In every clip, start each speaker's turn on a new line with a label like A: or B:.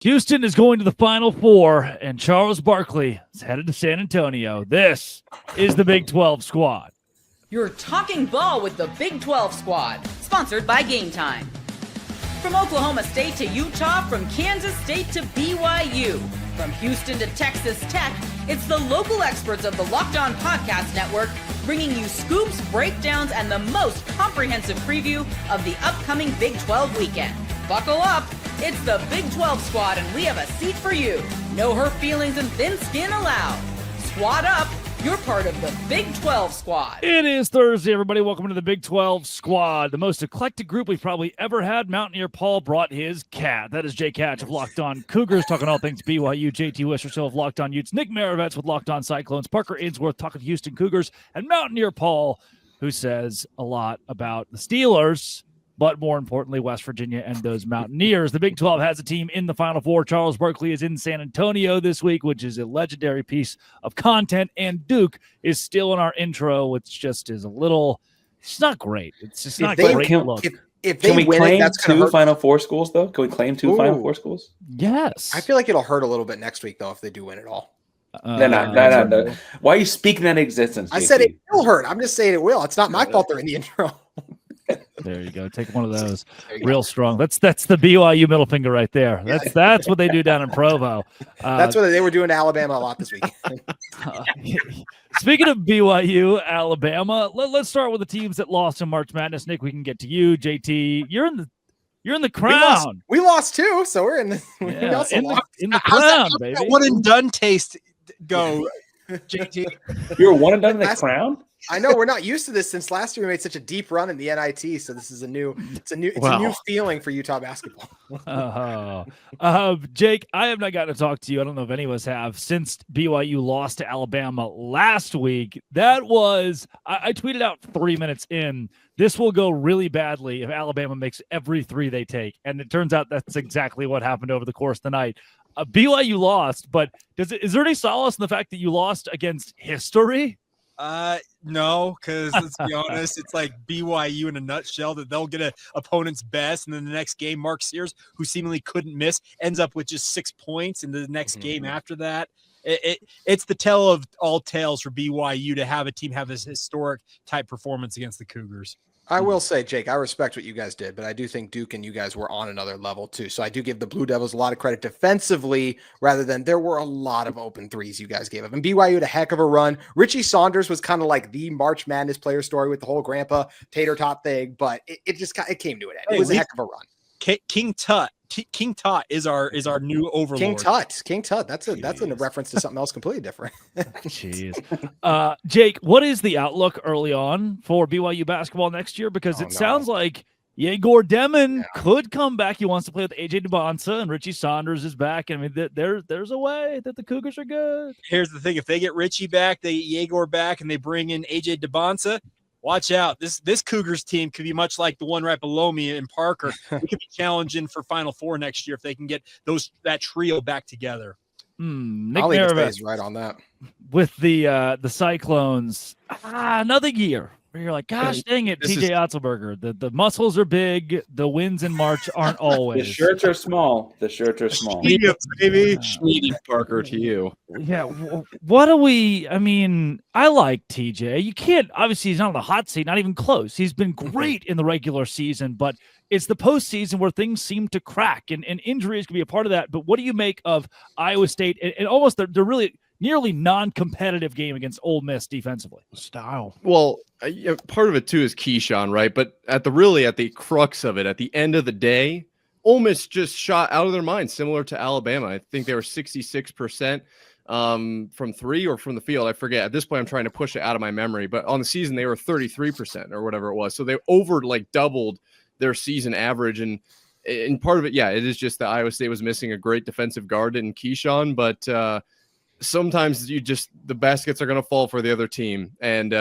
A: Houston is going to the Final Four, and Charles Barkley is headed to San Antonio. This is the Big 12 squad.
B: You're talking ball with the Big 12 squad, sponsored by Game Time. From Oklahoma State to Utah, from Kansas State to BYU, from Houston to Texas Tech, it's the local experts of the Locked On Podcast Network bringing you scoops, breakdowns, and the most comprehensive preview of the upcoming Big 12 weekend. Buckle up. It's the Big 12 squad, and we have a seat for you. No hurt feelings and thin skin allowed. Squad up. You're part of the Big 12 squad.
A: It is Thursday, everybody. Welcome to the Big 12 squad, the most eclectic group we've probably ever had. Mountaineer Paul brought his cat. That is Jake Hatch of Locked On Cougars, talking all things BYU. JT Wishersill of Locked On Utes. Nick Maravets with Locked On Cyclones. Parker Ainsworth talking Houston Cougars. And Mountaineer Paul, who says a lot about the Steelers, but more importantly, West Virginia and those Mountaineers. The Big 12 has a team in the Final Four. Charles Barkley is in San Antonio this week, which is a legendary piece of content. And Duke is still in our intro, which just is a little, it's not great. It's just not great to look.
C: If they win it, that's going to hurt. Final Four schools, though? Can we claim two Final Four schools?
A: Yes.
D: I feel like it'll hurt a little bit next week, though, if they do win it all.
C: No. Why are you speaking that existence?
D: I said it will hurt. I'm just saying it will. It's not my fault they're in the intro.
A: There you go. Take one of those. Real strong. That's the BYU middle finger right there. That's what they do down in Provo.
D: That's what they were doing to Alabama a lot this week.
A: Speaking of BYU, Alabama, let's start with the teams that lost in March Madness. Nick, we can get to you. JT, you're in the crown.
D: We lost too, so we're in the
A: in the crown, baby.
E: One and done taste go, JT.
C: You're one and done in the crown?
D: I know we're not used to this since last year we made such a deep run in the NIT, so this is a new feeling for Utah basketball.
A: Jake, I have not gotten to talk to you. I don't know if any of us have since BYU lost to Alabama last week. That was I tweeted out 3 minutes in. This will go really badly if Alabama makes every three they take, and it turns out that's exactly what happened over the course of the night. BYU lost, but is there any solace in the fact that you lost against history?
E: No, because let's be honest, it's like BYU in a nutshell, that they'll get an opponent's best, and then the next game, Mark Sears, who seemingly couldn't miss, ends up with just 6 points in the next game after that. It's the tale of all tales for BYU to have a team have this historic type performance against the Cougars.
D: I will say, Jake, I respect what you guys did, but I do think Duke and you guys were on another level too. So I do give the Blue Devils a lot of credit defensively, rather than there were a lot of open threes you guys gave up. And BYU had a heck of a run. Richie Saunders was kind of like the March Madness player story with the whole grandpa tater tot thing, but it came to an end. It was a heck of a run.
E: King Tut is our new overlord.
D: King Tut. That's a reference to something else completely different.
A: Jeez. Jake, what is the outlook early on for BYU basketball next year? Because it sounds like Yegor Demon could come back. He wants to play with AJ DeBonsa, and Richie Saunders is back. I mean, there's a way that the Cougars are good.
E: Here's the thing: if they get Richie back, they get Yegor back, and they bring in AJ DeBonsa, watch out. This Cougars team could be much like the one right below me in Parker. We could be challenging for Final Four next year if they can get that trio back together.
A: Nick
D: Maravets
A: Maravets
D: right on that.
A: With the Cyclones, another year where you're like, gosh dang it, TJ Otzelberger. The muscles are big. The wins in March aren't always.
C: The shirts are small.
E: Mediums, baby.
F: Medium, Parker, to you.
A: Yeah. What do we? I mean, I like TJ. You can't. Obviously, he's not on the hot seat. Not even close. He's been great in the regular season, but it's the postseason where things seem to crack, and injuries can be a part of that. But what do you make of Iowa State and almost they're really nearly non-competitive game against Ole Miss defensively?
F: Style. Well, part of it too is Keyshawn, right? But at the crux of it, at the end of the day, Ole Miss just shot out of their mind, similar to Alabama. I think they were 66% from three or from the field. I forget. At this point, I'm trying to push it out of my memory. But on the season, they were 33% or whatever it was. So they doubled their season average. And part of it, it is just that Iowa State was missing a great defensive guard in Keyshawn. But sometimes the baskets are going to fall for the other team. And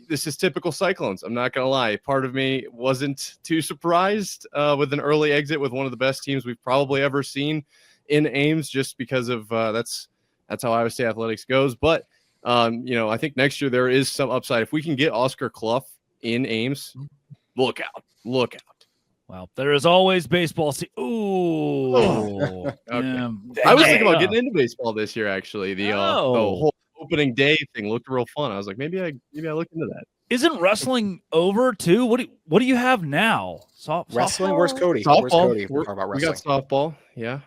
F: this is typical Cyclones. I'm not going to lie. Part of me wasn't too surprised with an early exit with one of the best teams we've probably ever seen in Ames, just because of that's how Iowa State athletics goes. But, I think next year there is some upside. If we can get Oscar Clough in Ames, look out.
A: Well, there is always baseball. Ooh.
F: Okay.
A: Yeah.
F: I was thinking about getting into baseball this year. Actually, the
A: Oh.
F: whole opening day thing looked real fun. I was like, maybe I look into that.
A: Isn't wrestling over too? What do you have now?
D: Wrestling?
A: Softball?
D: Where's Cody?
F: Softball.
D: Where's Cody? We're talking about
F: We
D: wrestling.
F: got softball. Yeah.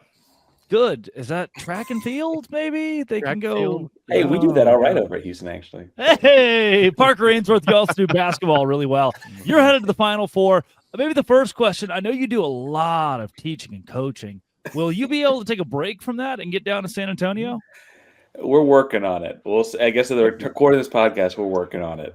A: Good. Is that track and field? Maybe they
F: Track
A: can go.
F: field.
C: Hey, we do that all right over at Houston, actually.
A: Hey, Parker Ainsworth, you also do basketball really well. You're headed to the Final Four. Maybe the first question, I know you do a lot of teaching and coaching. Will you be able to take a break from that and get down to San Antonio?
C: We're working on it. I guess if they're recording this podcast, we're working on it.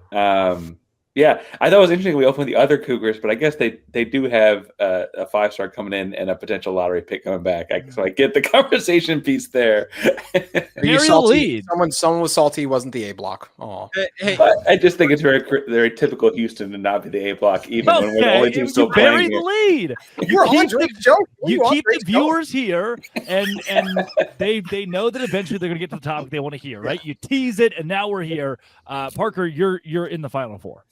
C: Yeah, I thought it was interesting we opened with the other Cougars, but I guess they do have a 5-star coming in and a potential lottery pick coming back. So I get the conversation piece there.
D: Are you
A: Carry the
D: salty?
A: lead.
D: Someone was salty. Wasn't the A block? Oh,
E: Hey,
C: But I just think it's very typical Houston to not be the A block, even when we're the only team still
A: you bury
C: playing
A: the
C: here.
A: lead.
D: you're on
A: keep
D: Drake's joke.
A: You
D: on
A: keep the
D: Drake's joke.
A: viewers here, and they know that eventually they're going to get to the topic they want to hear, right? You tease it, and now we're here. Parker, you're in the Final Four.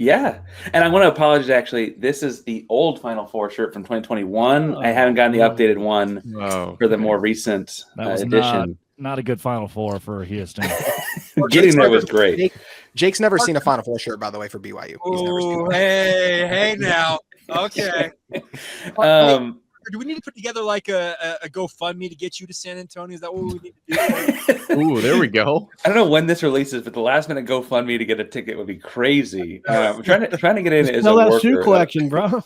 C: Yeah, and I want to apologize. Actually, this is the old Final Four shirt from 2021. I haven't gotten the updated one for the more recent
A: That was
C: edition.
A: not a good Final Four for Houston.
C: Getting there was great.
D: Jake's never seen a Final Four shirt, by the way, for BYU. He's never seen
E: oh,
D: one.
E: hey now. Okay. Do we need to put together like a GoFundMe to get you to San Antonio? Is that what we need to do?
F: Ooh, there we go.
C: I don't know when this releases, but the last minute GoFundMe to get a ticket would be crazy. I'm trying to get in as a
G: Sell that
C: worker.
G: shoe collection, bro.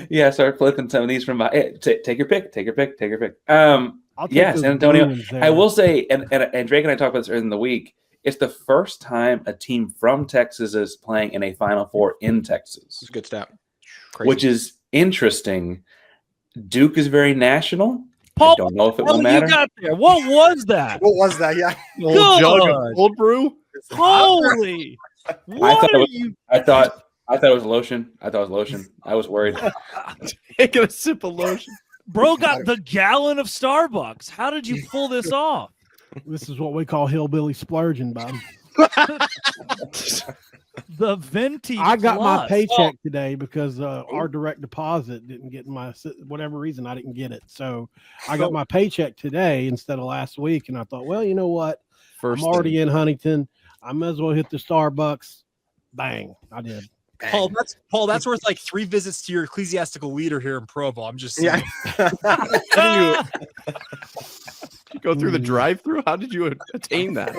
C: Yeah, start flipping some of these from my. Hey, take your pick.
G: I'll take
C: Yeah,
G: those
C: San Antonio.
G: Bruins there.
C: I will say, and Drake and I talked about this earlier in the week. It's the first time a team from Texas is playing in a Final Four in Texas,
D: It's a good stat. Crazy.
C: which is interesting. Duke is very national.
A: Paul,
C: I don't know if it will
A: what
C: matter.
A: you got there? What was that?
D: What was that? Yeah.
F: Old jug
A: Good.
F: of cold brew.
A: Holy! What
C: thought it
A: are
C: was-
A: you?
C: I thought it was lotion. I was worried.
F: Taking a sip of lotion.
A: Bro got the gallon of Starbucks. How did you pull this off?
G: This is what we call hillbilly splurging, Bob.
A: The venti.
G: I got my
A: plus.
G: paycheck today because our direct deposit didn't get whatever reason I didn't get it. So I got my paycheck today instead of last week, and I thought, well, you know what?
F: First
G: I'm already in Huntington. I might as well hit the Starbucks. Bang! I did.
E: Paul, that's worth like 3 visits to your ecclesiastical leader here in Provo. I'm just saying.
D: Yeah.
F: You go through the drive-through. How did you attain that?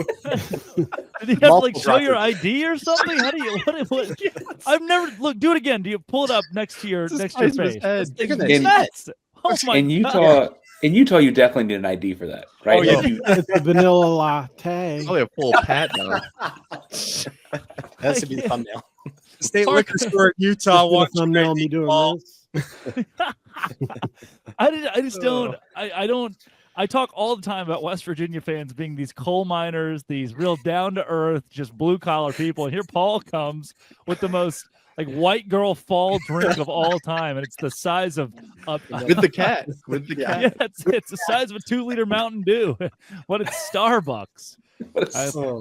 A: Did you have to like
D: Multiple
A: show your
D: drive-thrus.
A: ID or something? How do you? What? I've never look. Do it again. Do you pull it up next to your
F: It's
A: face?
F: his head.
D: Look at
C: In-
A: Nuts. Oh my
C: in
A: god!
C: Utah, you definitely need an ID for that, right?
E: Oh, yeah.
G: It's a vanilla latte.
F: Probably a full pat now.
D: That should be the thumbnail.
E: The state liquor store in Utah
G: Just
E: wants
G: put a thumbnail of me doing
E: Paul.
G: this.
A: I just don't. I don't. I talk all the time about West Virginia fans being these coal miners, these real down to earth, just blue collar people. And here Paul comes with the most like white girl fall drink of all time, and it's the size of
F: With the cat. With the cat.
A: yeah, it's the size of a 2-liter Mountain Dew. What it's Starbucks.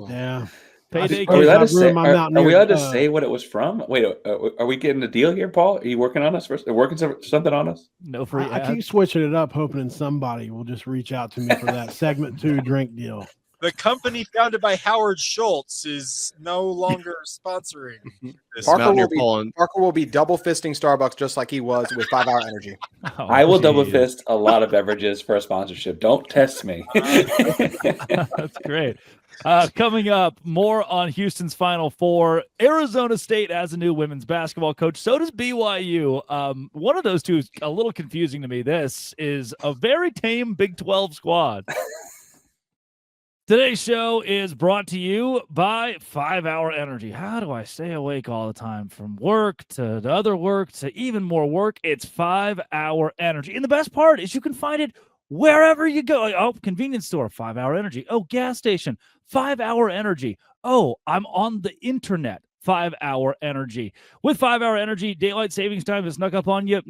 G: Yeah.
A: Payday.
C: Are we allowed to
G: I've
C: say?
G: ruined my
C: Are
G: Mountaineer,
C: we allowed to say what it was from? Wait, are we getting a deal here, Paul? Are you working on us? Working something on us?
A: No free
G: I
A: ads.
G: keep switching it up, hoping somebody will just reach out to me for that segment 2 drink deal.
E: The company founded by Howard Schultz is no longer sponsoring this.
D: Parker
F: Mountaineer
D: will be-
F: Paul and
D: Parker will be double fisting Starbucks just like he was with 5 Hour Energy.
A: Oh,
C: I will double
A: geez.
C: fist a lot of beverages for a sponsorship. Don't test me.
A: That's great. Coming up, more on Houston's Final Four. Arizona State has a new women's basketball coach. So does BYU. One of those two is a little confusing to me. This is a very tame Big 12 squad. Today's show is brought to you by 5 Hour Energy. How do I stay awake all the time? From work to the other work to even more work, it's 5 Hour Energy. And the best part is you can find it wherever you go. Oh, convenience store, 5 Hour Energy. Oh, gas station, 5 Hour Energy. Oh, I'm on the internet, 5-Hour Energy. With 5-Hour Energy, daylight savings time has snuck up on you.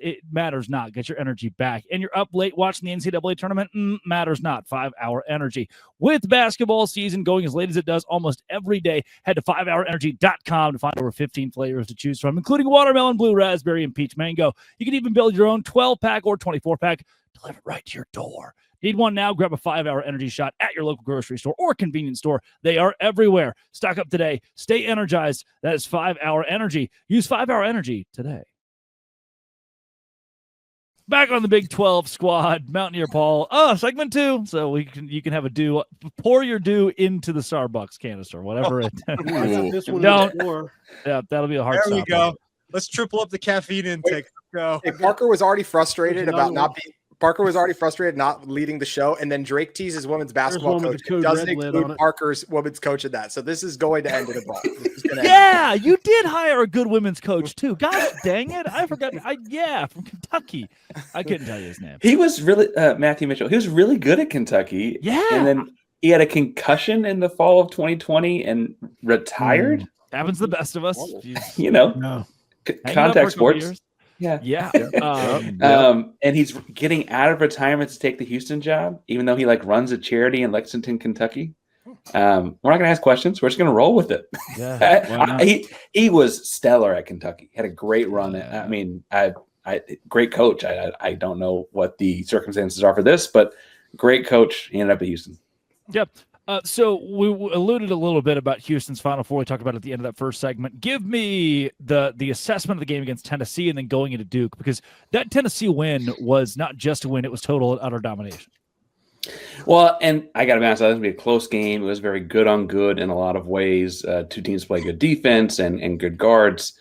A: It matters not. Get your energy back. And you're up late watching the NCAA tournament. Matters not. 5-Hour Energy. With basketball season going as late as it does almost every day, head to 5hourenergy.com to find over 15 flavors to choose from, including watermelon, blue raspberry, and peach mango. You can even build your own 12-pack or 24-pack delivered right to your door. Need one now? Grab a 5-Hour Energy shot at your local grocery store or convenience store. They are everywhere. Stock up today. Stay energized. That is 5-Hour Energy. Use 5-Hour Energy today. Back on the Big 12 squad, Mountaineer Paul. Segment 2. So you can have a dew. Pour your dew into the Starbucks canister, whatever it.
G: This one
A: Don't.
G: more.
A: Yeah, that'll be a hard.
E: There we
A: stop.
E: go. Let's triple up the caffeine intake. Let's go.
D: Hey, Parker was already frustrated
G: There's
D: about
G: another
D: not
G: one.
D: being. Parker was already frustrated not leading the show, and then Drake teases women's basketball
G: one with
D: coach.
G: the
D: It
G: code
D: doesn't
G: red lid
D: include
G: on it.
D: Parker's women's coach in that. So this is going to end in a brawl. This is gonna end.
A: Yeah, you did hire a good women's coach too. Gosh dang it. I forgot. From Kentucky. I couldn't tell you his name.
C: He was really Matthew Mitchell. He was really good at Kentucky.
A: Yeah.
C: And then he had a concussion in the fall of 2020 and retired.
A: Happens to the best of us.
C: You know,
G: No.
A: Hanging up for a
C: contact
A: couple
C: sports.
A: years.
C: Yeah.
A: Yeah.
C: And he's getting out of retirement to take the Houston job, even though he runs a charity in Lexington, Kentucky. We're not going to ask questions. We're just going to roll with it.
A: Yeah. Why not?
C: He was stellar at Kentucky. Had a great run.
A: Yeah.
C: I mean, great coach. I don't know what the circumstances are for this, but great coach. He ended up at Houston.
A: Yep. So we alluded a little bit about Houston's Final Four. We talked about it at the end of that first segment. Give me the assessment of the game against Tennessee and then going into Duke, because that Tennessee win was not just a win. It was total and utter domination.
C: Well, and I got to be honest, it was going to be a close game. It was very good on good in a lot of ways. Two teams play good defense and good guards.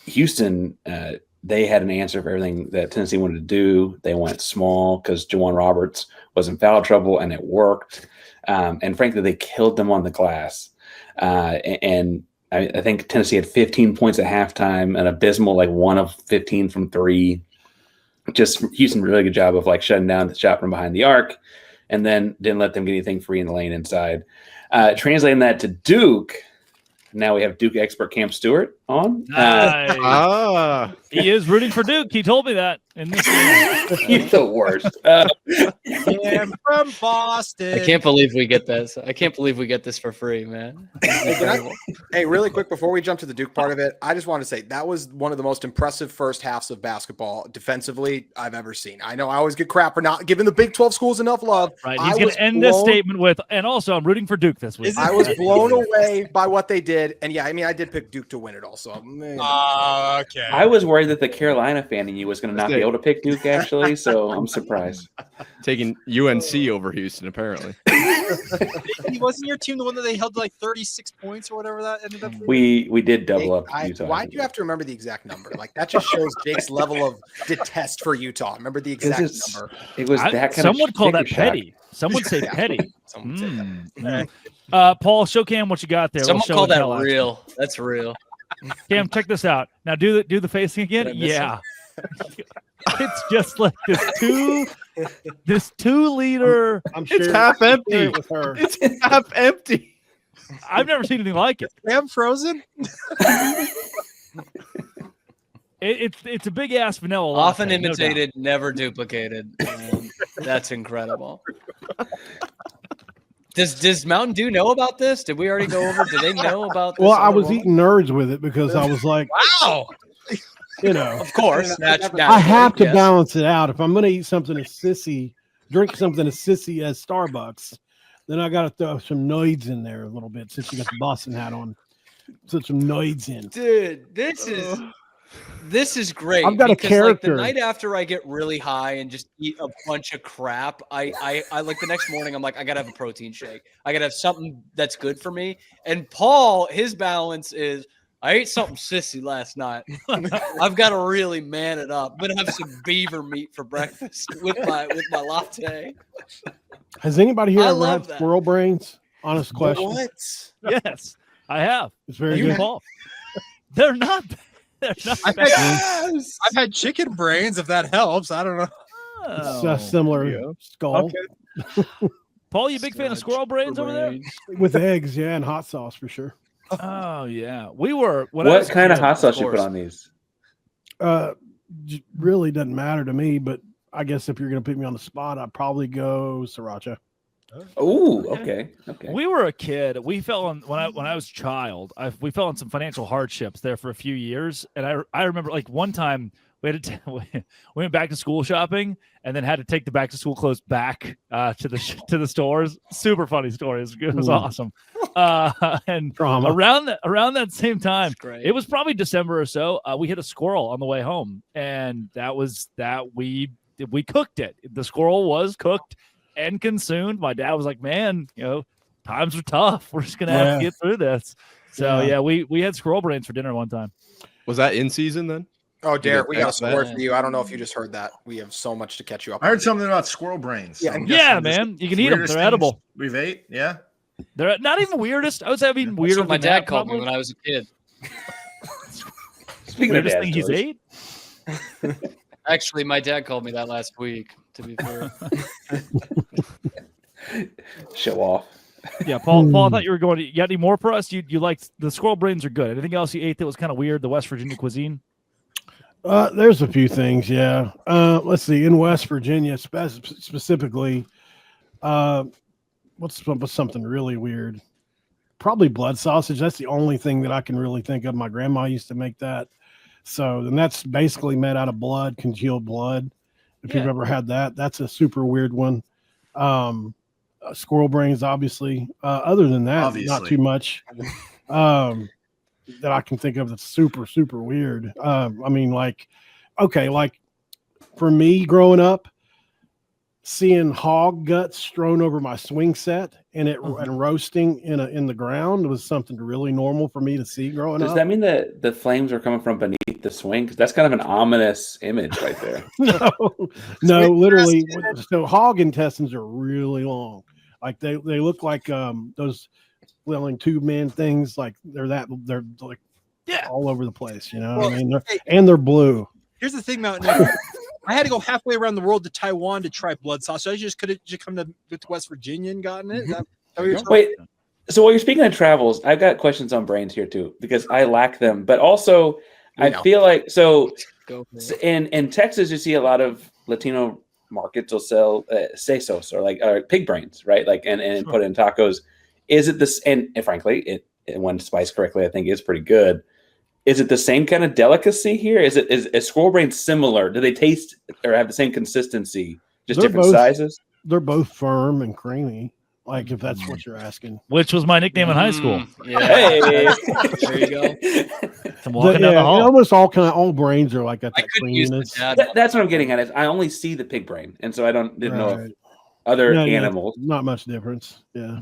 C: Houston, they had an answer for everything that Tennessee wanted to do. They went small because Jawan Roberts was in foul trouble, and it worked. And frankly, they killed them on the glass. And I think Tennessee had 15 points at halftime, an abysmal 1 of 15 from 3. Just Houston, really good job of shutting down the shot from behind the arc, and then didn't let them get anything free in the lane inside. Translating that to Duke, now we have Duke expert Cam Stewart on.
A: Nice. He is rooting for Duke. He told me that in this game.
C: He's the worst.
E: I'm from Boston.
H: I can't believe we get this. I can't believe we get this for free, man.
D: Hey, really quick before we jump to the Duke part of it, I just want to say that was one of the most impressive first halves of basketball defensively I've ever seen. I know I always get crap for not giving the Big 12 schools enough love.
A: Right. He's going to end this statement with, and also I'm rooting for Duke this week.
D: I was blown away by what they did. And yeah, I mean, I did pick Duke to win it also.
E: Okay.
C: I was worried that the Carolina fan in you was going to not be able to pick Duke, actually, so I'm surprised.
F: Taking UNC over Houston, apparently.
E: Wasn't your team the one that they held 36 points or whatever that ended up?
C: We did double up Utah.
D: Why do you have to remember the exact number? That just shows Jake's level of detest for Utah. Remember the exact number.
C: It was that kind
A: Someone
C: of
A: would call that
C: sticker
A: petty. Someone say
D: Yeah.
A: petty.
D: Someone say that.
A: Paul, show Cam what you got there.
H: Someone
A: We'll
H: call
A: show and
H: that
A: tell action.
H: real. That's real.
A: Cam, check this out. Now do the facing again.
H: Did I miss
A: Yeah. It's just like this 2-liter.
G: I'm sure
F: It's half empty.
G: with her.
F: It's half empty.
A: I've never seen anything like it.
E: I'm frozen.
A: It's a big ass vanilla.
H: Often
A: latte, no doubt.
H: imitated, never duplicated. That's incredible. Does Mountain Dew know about this? Did we already go over? Do they know about this?
G: Well, I was
H: other
G: eating nerds with it because I was like,
E: Wow.
H: Of course.
G: I have to
H: yes.
G: balance it out. If I'm going to eat something as sissy, drink something as sissy as Starbucks, then I got to throw some noids in there a little bit since you got the Boston hat on. Put some noids in.
H: Dude, this is great.
G: I've got a
H: because,
G: character.
H: the night after I get really high and just eat a bunch of crap, I the next morning I'm like, I gotta have a protein shake. I gotta have something that's good for me. And Paul, his balance is, I ate something sissy last night. I've got to really man it up. I'm gonna have some beaver meat for breakfast with my latte.
G: Has anybody here
H: I
G: ever
H: love
G: had
H: that.
G: squirrel brains? Honest question.
D: What?
A: Yes, I have.
G: It's very
A: You
G: good.
A: Paul. They're not. They're not.
E: I've
A: bad.
E: had chicken brains, if that helps. I don't know.
G: It's a similar skull
A: Paul, you big fan of squirrel brains over there?
G: with eggs, yeah, and hot sauce for sure.
A: Oh yeah, we were.
C: What kind of hot
H: of
C: sauce you put
H: course.
C: on these?
G: Really doesn't matter to me, but I guess if you're going to put me on the spot, I'd probably go sriracha.
C: Oh, okay.
A: We were a kid. We fell on when I was a child. We fell on some financial hardships there for a few years, and I remember like one time we had to we went back to school shopping and then had to take the back to school clothes back to the stores. Super funny story. It was awesome. And
G: Drama.
A: around that same time,
H: Great.
A: it was probably December or so. We hit a squirrel on the way home, and that we cooked it. The squirrel was cooked and consumed. My dad was like, "Man, times are tough. We're just gonna have to get through this." So we had squirrel brains for dinner one time.
F: Was that in season then?
D: Oh, Derek, we got
F: That's
D: some word
H: bad.
D: for you. I don't know if you just heard that. We have so much to catch you up
I: I
D: on.
I: heard something about squirrel brains.
D: Yeah,
I: I'm
A: Yeah,
I: guessing this
A: man,
I: is
A: you can eat them.
I: weirdest
A: They're
I: things
A: edible.
I: We've ate. Yeah.
A: They're not even weirdest. I would say I've eaten
H: That's
A: weirder.
H: what my
A: than
H: dad
A: that,
H: called me
A: probably.
H: when I was a kid.
C: Speaking of
A: Weirdest
C: dad
A: thing he's
C: stories.
A: ate.
H: Actually, my dad called me that last week. To be fair,
C: Show off.
A: Yeah, Paul. I thought you were going. You got any more for us? You liked the squirrel brains are good. Anything else you ate that was kind of weird? The West Virginia cuisine.
G: There's a few things, yeah. Let's see. In West Virginia, specifically, what's something really weird? Probably blood sausage. That's the only thing that I can really think of. My grandma used to make that. So, and that's basically made out of blood, congealed blood. If you've ever had that, that's a super weird one. Squirrel brains, obviously. Other than that, not
I: Obviously.
G: too much. That I can think of that's super, super weird. I mean, like for me growing up, seeing hog guts strewn over my swing set and and roasting in the ground was something really normal for me to see growing
C: Does
G: up.
C: that mean that the flames are coming from beneath the swing? Because that's kind of an ominous image right there.
G: No, literally. So hog intestines are really long. Like they look like those flailing tube man things. Like they're like all over the place. You know what I mean? They're blue.
E: Here's the thing, Mountain. I had to go halfway around the world to Taiwan to try blood sausage. I just could have just come to West Virginia and gotten it. Is that what you're talking
C: Wait, so while you're speaking of travels, I've got questions on brains here too, because I lack them. But also, I feel like
H: Go for it.
C: in Texas, you see a lot of Latino markets will sell sesos or pig brains, right? Like and put in tacos. Is it this? And frankly, it when spiced correctly, I think is pretty good. Is it the same kind of delicacy here? Is squirrel brain similar? Do they taste or have the same consistency, just
G: They're
C: different
G: both-
C: sizes?
G: They're both firm and creamy. Like if that's what you're asking.
A: Which was my nickname in high school.
H: Yeah.
C: Hey,
H: There you go.
A: I'm walking down the hall.
G: Almost all brains are like got
H: I
G: that
H: couldn't use the
G: creaminess.
H: dad.
C: That's what I'm getting at. Is I only see the pig brain, and so I didn't know if
G: Right.
C: other
G: No, yeah,
C: animals.
G: not much difference. Yeah.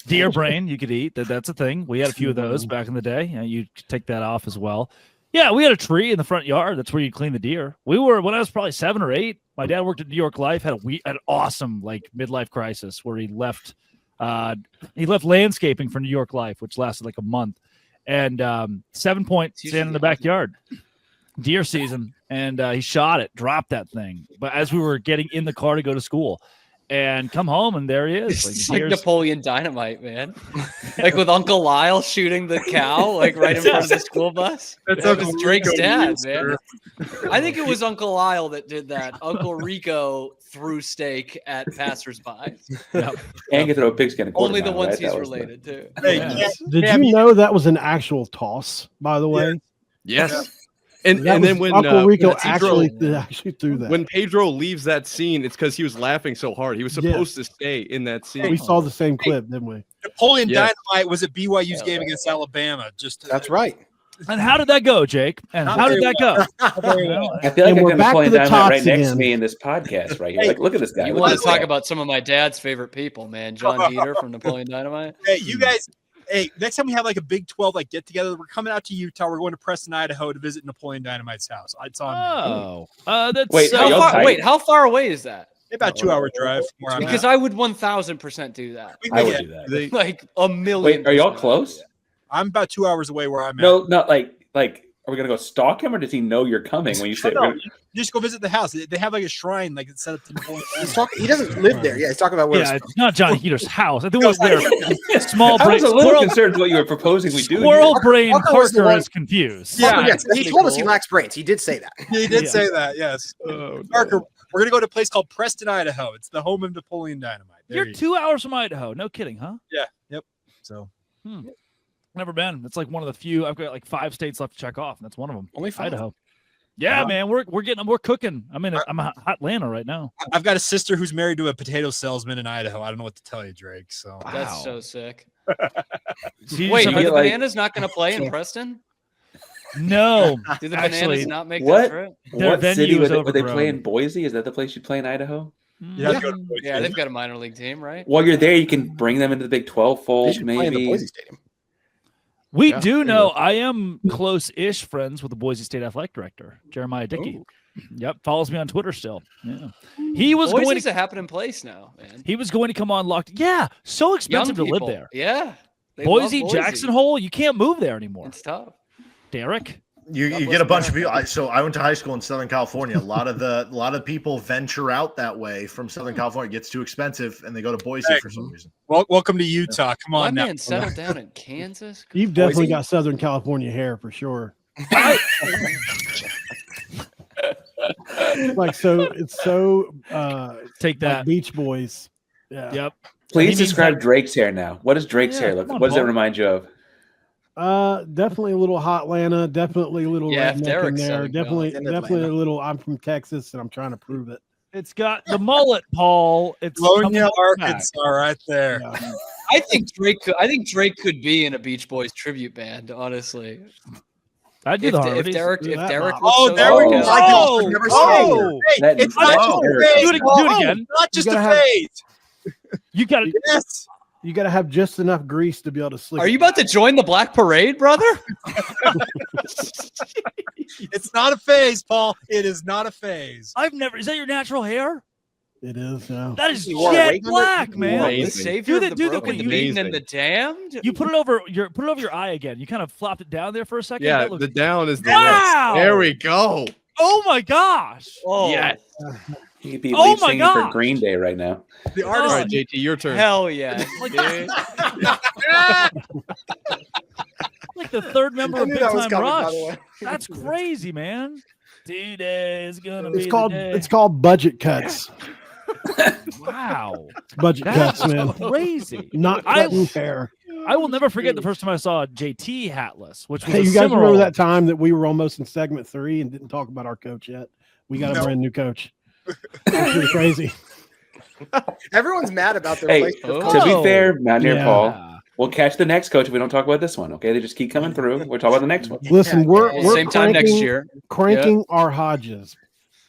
A: Deer brain, you could eat. That's a thing. We had a few of those back in the day. You could take that off as well. Yeah, we had a tree in the front yard. That's where you clean the deer. We were when I was probably 7 or 8. My dad worked at New York Life. Had an awesome midlife crisis where he left landscaping for New York Life, which lasted like a month. And 7 Point stand in the backyard, deer season, and he shot it, dropped that thing. But as we were getting in the car to go to school, and come home, and there he is.
H: It's like Napoleon Dynamite, man. Like with Uncle Lyle shooting the cow, like right in front of the school bus. That was Drake's dad, man. I think it was Uncle Lyle that did that. Uncle Rico threw steak at passersby.
C: And can throw a pigskin. a quarter
H: Only the
C: mile,
H: ones
C: right?
H: he's
C: That was
H: related to.
G: Did you know that was an actual toss, by the way?
F: Yes. And
G: That
F: then
G: was
F: when
G: Uncle Rico
F: when Pedro-
G: actually threw that.
F: when Pedro leaves that scene, it's because he was laughing so hard. He was supposed to stay in that scene.
G: we saw the same clip, didn't we?
E: Napoleon
F: Yes.
E: Dynamite was at BYU's game against Alabama.
D: That's right.
A: And how did that go, Jake? And
E: Not
A: how did
E: very
A: that go?
C: I feel like
G: And
C: I
G: we're
C: got
G: back
C: Napoleon
G: to the
C: Dynamite right
G: tots
C: next to
G: again.
C: me in this podcast right here. Like, look at this guy.
H: You
C: Look
H: want
C: at
H: to
C: this
H: talk
C: guy.
H: about some of my dad's favorite people, man? John Dieter from Napoleon Dynamite.
E: Hey, you guys. Hey, next time we have like a Big 12 get together, we're coming out to Utah. We're going to Preston, Idaho to visit Napoleon Dynamite's house. It's on
A: That's
C: Wait, are y'all tight?
H: How far away is that?
E: about 2-hour drive from where I'm
H: Because
E: at.
H: I would 1000% do that.
E: We
C: I
E: can
C: would
E: get-
C: do that.
H: Like a million.
C: Wait, are y'all
H: percent.
C: close?
E: I'm about 2 hours away where I'm at.
C: No, not like Are we gonna go stalk him, or does he know you're coming when you say?
E: No, just go visit the house. They have like a shrine, like it's set up to Napoleon.
D: He doesn't live there. Yeah, he's talking about where.
A: Yeah, it's not Johnny Heater's house. I think it was their small
C: I
A: brain.
C: was a little concerned with what you were proposing we do.
A: Squirrel brain
D: Parker was the
A: Parker
D: one-
A: is confused.
E: Yeah.
D: Yes, he told us he lacks brains. He did say that.
E: He did
A: Yeah.
E: say that. Yes. Parker, we're gonna go to a place called Preston, Idaho. It's the home of Napoleon Dynamite. There
A: You're
E: you go.
A: 2 hours from Idaho. No kidding, huh?
E: Yeah. Yep. So
A: Never been. It's like one of the few. I've got like 5 states left to check off, and that's one of them.
D: Only 5.
A: Idaho. Yeah, man, we're cooking. I'm in Atlanta right now.
E: I've got a sister who's married to a potato salesman in Idaho. I don't know what to tell you, Drake. So
H: That's so sick.
A: She
H: Wait,
A: just-
H: are the
C: like-
H: Bananas not going to play in Preston?
A: no,
H: Do the
A: Actually,
H: Bananas not make
C: what?
H: that trip?
A: Their
C: What
A: venue
C: city
A: is
C: would they play
A: overgrown.
C: in? Boise? Is that the place you play in Idaho?
E: you have to go to
H: Yeah, they've got a minor league team, right?
C: While you're there, you can bring them into the Big 12
D: They
C: fold,
D: should play in the
C: maybe.
D: Boise Stadium.
A: we
F: Yeah,
A: do
F: there you
A: know.
F: go.
A: I am close-ish friends with the Boise State athletic director, Jeremiah Dickey. Yep, follows me on Twitter still. Yeah, he was going
H: Boise's
A: to.
H: a happening place now, man.
A: He was going to come on locked. Yeah, so
H: Young
A: expensive to live
H: people.
A: there.
H: Yeah. They
A: Boise,
H: love
A: Jackson Hole, you can't move there anymore.
H: It's tough.
A: Derek,
I: You
H: God
I: get
H: bless
I: a bunch of
H: America.
I: people. So I went to high school in Southern California. A lot of people venture out that way from Southern California. It gets too expensive, and they go to Boise for some reason.
E: welcome to Utah. Come
H: My
E: on now.
H: man settled down in Kansas.
G: You've definitely
D: Boise?
G: got Southern California hair for sure. Like it's so
A: take
G: like
A: that.
G: Beach Boys. Yeah.
A: Yep.
C: Please
A: He needs
C: describe
A: that-
C: Drake's hair now. What does Drake's
A: Yeah,
C: hair look
A: come
C: like?
A: on,
C: What does it
A: Paul.
C: remind you of?
G: Definitely a little hot Atlanta, definitely a little
H: Yeah, if
G: redneck in
H: Derek's
G: there.
H: Southern Cal.
G: Definitely
D: In
G: definitely a
D: Atlanta.
G: little I'm from Texas and I'm trying to prove it.
A: It's got the mullet, Paul. It's coming
E: Colonia,
A: back.
E: Arkansas, right there.
G: Yeah.
H: I think Drake could be in a Beach Boys tribute band, honestly.
A: I do
H: If,
A: the
H: if
A: harmonies.
H: Derek
G: Do
H: if
G: that,
H: Derek
G: Bob.
H: looks
E: Oh,
H: so
E: there we go.
H: sarcastic-
D: Oh, I've never seen
A: oh,
E: Hey,
C: That-
E: it's
C: that's
E: not just a
C: terrible.
E: phase.
A: Do it
E: Paul.
A: again.
E: Not just
G: You
E: a
G: gotta have-
E: phase.
A: You got to.
E: Yes.
G: You got to have just enough grease to be able to slick.
H: Are
G: it
H: you about to join the Black Parade, brother?
E: It's not a phase, Paul. It is not a phase.
A: I've never. Is that your natural hair?
G: It is. Yeah.
A: That is
D: You wore a
A: jet
D: wig on it?
A: black, man.
H: The
F: Amazing.
H: savior
A: Do
H: of
A: the-
H: the
A: do the-
H: broken,
A: when
H: the
A: you-
H: beaten, and the damned.
A: You put it over your eye again. You kind of flopped it down there for a second.
F: Yeah,
A: That looks-
F: the down is the
A: Wow!
F: left. There we go.
A: oh my gosh.
H: Oh,
F: Yes.
C: He'd be
A: Oh
C: lead
A: my
C: singing for
A: gosh.
C: Green Day right now.
E: The
A: Oh,
F: All
E: artist.
F: right, JT, your turn.
H: hell yeah,
A: Like-
H: dude.
A: Like the third member
D: I
A: of
D: knew
A: Big
D: that was
A: Time
D: coming, by
A: Rush.
D: the way.
A: That's crazy, man. Today is gonna be
G: It's called budget cuts.
A: wow.
G: Budget
A: That's
G: cuts, man.
A: crazy.
G: Not
A: I-
G: cutting hair.
A: I will never forget the first time I saw JT hatless, which was
G: Hey,
A: a
G: you guys
A: similar-
G: remember that time that we were almost in segment 3 and didn't talk about our coach yet? We got a
E: No.
G: brand new coach. That's pretty crazy.
D: Everyone's mad about their
C: Hey,
D: replacement.
H: Oh.
C: to be fair, Mountaineer
G: Yeah.
C: Paul, we'll catch the next coach if we don't talk about this one. Okay, they just keep coming through. We're talking about the next one.
G: Listen, we're
H: Same time next
G: cranking-
H: year.
G: Cranking our Hodges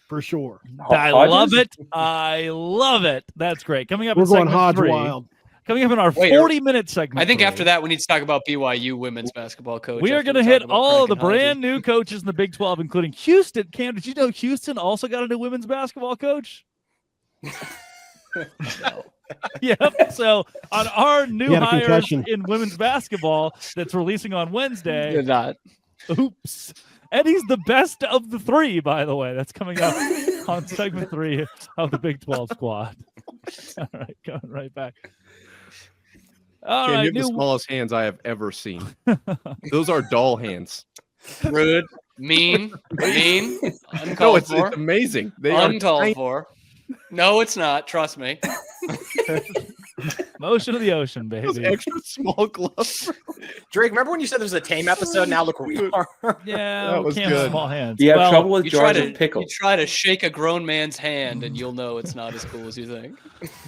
G: for sure.
A: I
C: Hodges?
A: love it. I love it. That's great. Coming up
G: We're
A: in
G: going
A: segment
G: Hodge
A: 3.
G: wild.
A: Coming up in our
H: Wait,
A: 40-minute segment.
H: I think
A: 3,
H: after that we need to talk about BYU women's basketball coach.
A: we are
H: after
A: going to
H: we talk
A: hit
H: about
A: all of the
H: Crank and Hodges.
A: brand new coaches in the Big 12, including Houston. Cam, did you know Houston also got a new women's basketball coach? Yep. So on our new
G: He had a
A: hires
G: concussion.
A: in women's basketball that's releasing on Wednesday.
H: Did not.
A: Oops. And he's the best of the 3, by the way. That's coming up on segment 3 of the Big 12 squad. All right, going right back. All
F: Cam,
A: right,
F: you have the
A: new
F: smallest hands I have ever seen. Those are doll hands.
H: Rude, mean,
F: No,
H: uncalled
F: it's
H: for,
F: amazing. They are
H: uncalled
F: tiny.
H: for. No, it's not. Trust me.
A: motion of the ocean,
F: Those
A: baby.
F: extra small gloves.
D: Drake, remember when you said there was a tame episode? Now look where we are.
A: Yeah,
F: That was
A: Cam's
F: good.
A: small hands.
C: Do you have
A: Well,
C: trouble with
H: You try
C: jars
H: to
C: of pickles?
H: you try to shake a grown man's hand, and you'll know it's not as cool as you think.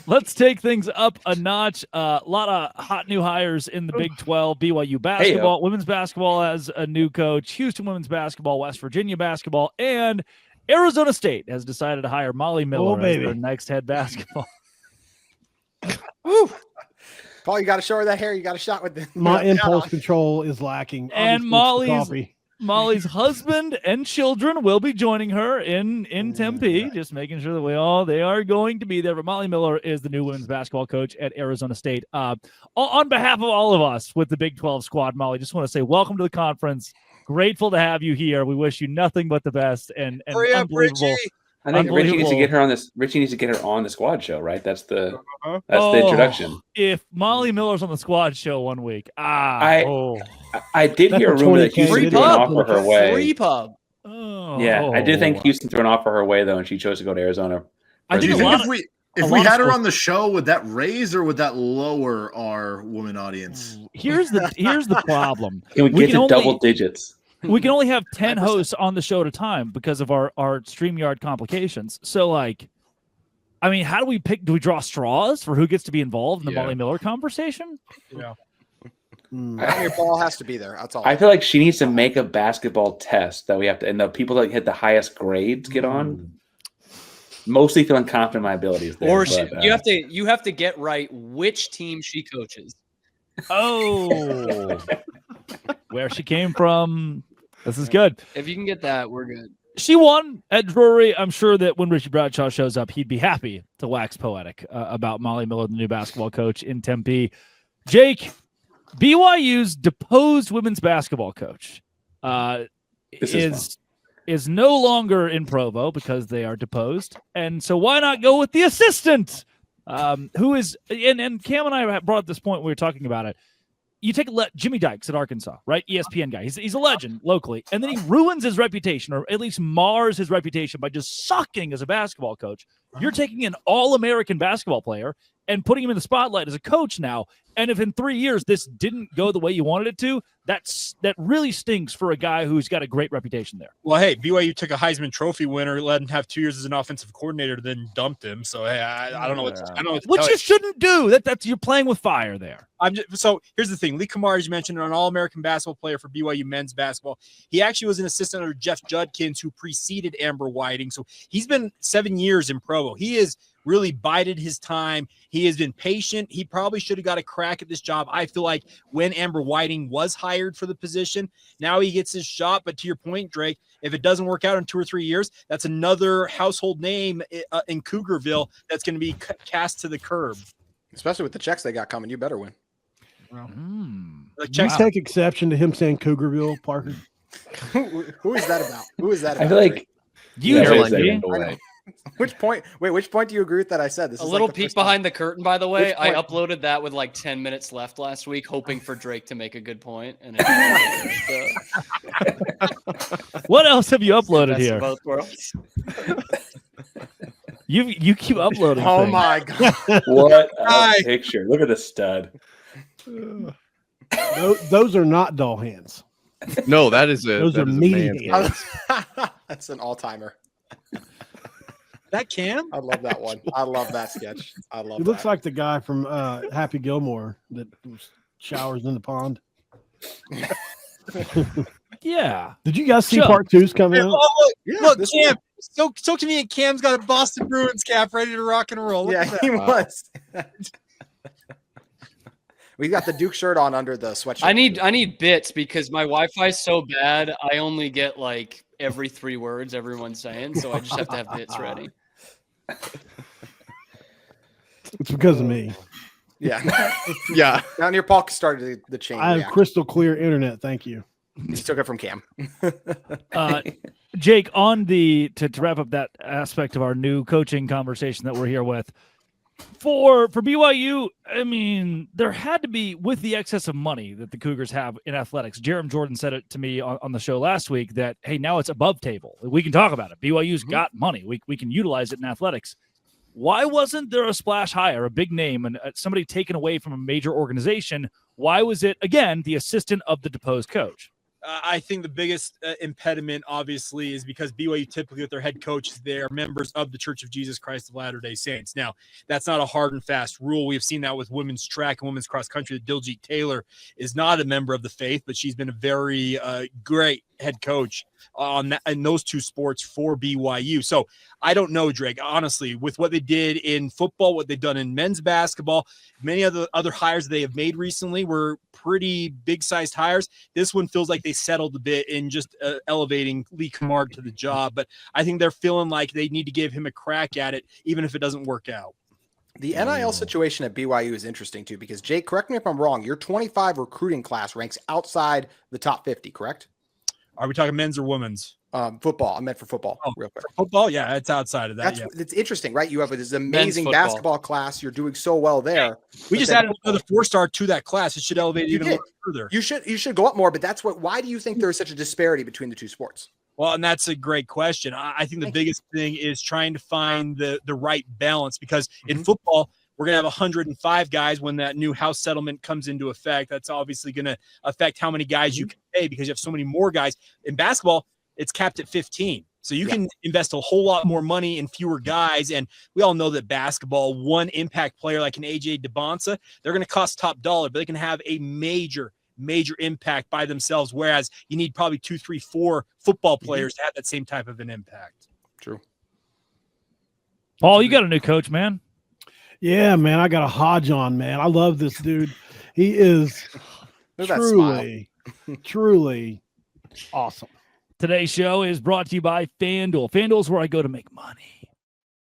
A: let's take things up a notch. A lot of hot new hires in the Big 12. BYU basketball, women's basketball has a new coach. Houston women's basketball, West Virginia basketball, and Arizona State has decided to hire Molly Miller as
G: baby.
A: their next head basketball.
D: Paul, you got to show her that hair. You got a shot with the
G: My
D: Yeah.
G: impulse control is lacking.
A: And
G: Obviously, it's the
A: Molly's-
G: coffee.
A: Molly's husband and children will be joining her in Tempe, just making sure that they are going to be there. But Molly Miller is the new women's basketball coach at Arizona State. On behalf of all of us with the Big 12 squad, Molly, just want to say welcome to the conference. Grateful to have you here. We wish you nothing but the best and
E: Hurry up,
A: unbelievable.
E: Richie.
C: I think Richie needs to
A: Unbelievable.
C: get her on this. Richie needs to get her on the squad show, right? That's the
E: Uh-huh.
C: the introduction.
A: If Molly Miller's on the squad show one week,
C: I did hear a
G: That's a
C: rumor that
G: 20K
C: Houston
H: Free
C: threw an
H: pub.
C: offer her way.
H: Free pub.
C: Yeah, I did think Houston threw an offer her way though, and she chose to go to Arizona.
A: I
I: Do
A: think
I: you
A: a
I: think
A: lot
I: if
A: a
I: we
A: lot of
I: had her
A: sports-
I: on the show, would that raise or would that lower our woman audience?
A: Here's the problem.
C: Can we get
A: can
C: to
A: only-
C: double digits?
A: We can only have 10
D: 5%.
A: hosts on the show at a time because of our StreamYard complications. So, like, I mean, how do we pick? Do we draw straws for who gets to be involved in the
F: Yeah.
A: Molly Miller conversation?
D: Your ball has to be there. That's all.
C: I feel like she needs to make a basketball test that we have to, and the people that hit the highest grades get on. Mostly feeling confident in my abilities there.
H: Or
C: but,
H: you have to get right which team she coaches.
A: Oh, where she came from. This is good.
H: If you can get that, we're good.
A: She won at Drury. I'm sure that when Richie Bradshaw shows up, he'd be happy to wax poetic about Molly Miller, the new basketball coach in Tempe. Jake, BYU's deposed women's basketball coach is no longer in Provo because they are deposed. And so why not go with the assistant, who is – and Cam and I brought up this point when we were talking about it. You take Jimmy Dykes at Arkansas, right? ESPN guy. He's a legend locally. And then he ruins his reputation, or at least mars his reputation by just sucking as a basketball coach. You're taking an all-American basketball player and putting him in the spotlight as a coach now. And if in 3 years this didn't go the way you wanted it to, that really stinks for a guy who's got a great reputation there.
E: Well, hey, BYU took a Heisman Trophy winner, let him have 2 years as an offensive coordinator, then dumped him. So hey, I don't know what to
A: Which
E: tell
A: you shouldn't do. That's you're playing with fire there.
E: So here's the thing. Lee Kamar, as you mentioned, an All-American basketball player for BYU men's basketball. He actually was an assistant under Jeff Judkins, who preceded Amber Whiting. So he's been 7 years in Provo. He is really bided his time. He has been patient. He probably should have got a crack at this job. I feel like when Amber Whiting was hired for the position, now he gets his shot. But to your point, Drake, if it doesn't work out in 2 or 3 years, that's another household name in Cougarville that's going to be cast to the curb.
D: Especially with the checks they got coming, you better win.
G: Do you take exception to him saying Cougarville, Parker?
D: Who is that about? Who is that about?
C: I feel like
A: You
C: Yeah,
A: like
C: it's
A: me.
C: like-
D: Which point? Wait, which point do you agree with that I said? This
H: A
D: is
H: little
D: like the
H: peek
D: first time.
H: behind the curtain, by the way.
D: Which
H: I
D: point?
H: uploaded that with like 10 minutes left last week, hoping for Drake to make a good point. And
A: What else have you uploaded
H: best of
A: here?
H: both worlds.
A: You keep uploading.
D: Oh
A: things.
D: my god!
C: What a
E: Hi.
C: picture! Look at the stud.
G: Those are not doll hands.
F: No, that is a
G: Those
F: that
G: are
F: is a
G: meaty
F: man's
G: hands.
F: hand.
D: That's an all-timer.
E: That Cam?
D: I love that one. I love that sketch. I love.
G: He looks
D: that.
G: like the guy from Happy Gilmore that showers in the pond.
A: Yeah.
G: Did you guys see
A: Chuck.
G: part two's coming out?
E: Look,
D: this
E: Cam. So to me, and Cam's got a Boston Bruins cap ready to rock and roll. Look
D: Yeah,
E: at that.
D: he was. We got the Duke shirt on under the sweatshirt.
H: I need bits because my Wi-Fi is so bad. I only get like every 3 words everyone's saying, so I just have to have bits ready.
G: It's because of me.
D: Yeah.
F: Yeah.
D: Down here, Paul started the chain.
G: I have
D: reaction.
G: crystal clear internet. Thank you.
D: He took it from Cam.
A: Jake, on to wrap up that aspect of our new coaching conversation that we're here with, for BYU, I mean, there had to be, with the excess of money that the Cougars have in athletics. Jerem Jordan said it to me on the show last week that, hey, now it's above table. We can talk about it. BYU's got money. We can utilize it in athletics. Why wasn't there a splash hire, a big name, and somebody taken away from a major organization? Why was it, again, the assistant of the deposed coach?
E: I think the biggest impediment, obviously, is because BYU typically with their head coaches, they are members of the Church of Jesus Christ of Latter-day Saints. Now, that's not a hard and fast rule. We have seen that with women's track and women's cross country. Diljit Taylor is not a member of the faith, but she's been a very great head coach in those 2 sports for BYU. So I don't know, Drake, honestly, with what they did in football, what they've done in men's basketball, many of the other hires they have made recently were pretty big-sized hires. This one feels like they settled a bit in just elevating Lee Kamar to the job, but I think they're feeling like they need to give him a crack at it, even if it doesn't work out.
D: The NIL situation at BYU is interesting too, because Jake, correct me if I'm wrong, your 25 recruiting class ranks outside the top 50, correct?
E: Are we talking men's or women's?
D: Football. I meant for football.
E: Oh,
D: real quick.
E: For football, yeah, it's outside of that.
D: It's interesting, right? You have this amazing
H: football.
D: basketball class. You're doing so well there.
E: We just added another 4-star to that class. It should elevate even more further.
D: You should go up more, but why do you think there is such a disparity between the two sports?
E: Well, and that's a great question. I think the biggest thing is trying to find the right balance, because in football, we're going to have 105 guys when that new house settlement comes into effect. That's obviously going to affect how many guys you can pay, because you have so many more guys. In basketball, it's capped at 15. So you can invest a whole lot more money in fewer guys. And we all know that basketball, one impact player like an AJ DeBonsa, they're going to cost top dollar, but they can have a major impact by themselves. Whereas you need probably 2, 3, 4 football players to have that same type of an impact.
D: True.
A: Paul, you got a new coach, man.
G: Yeah, man, I got a Hodge on, man. I love this dude. He is truly awesome.
A: Today's show is brought to you by FanDuel. FanDuel is where I go to make money.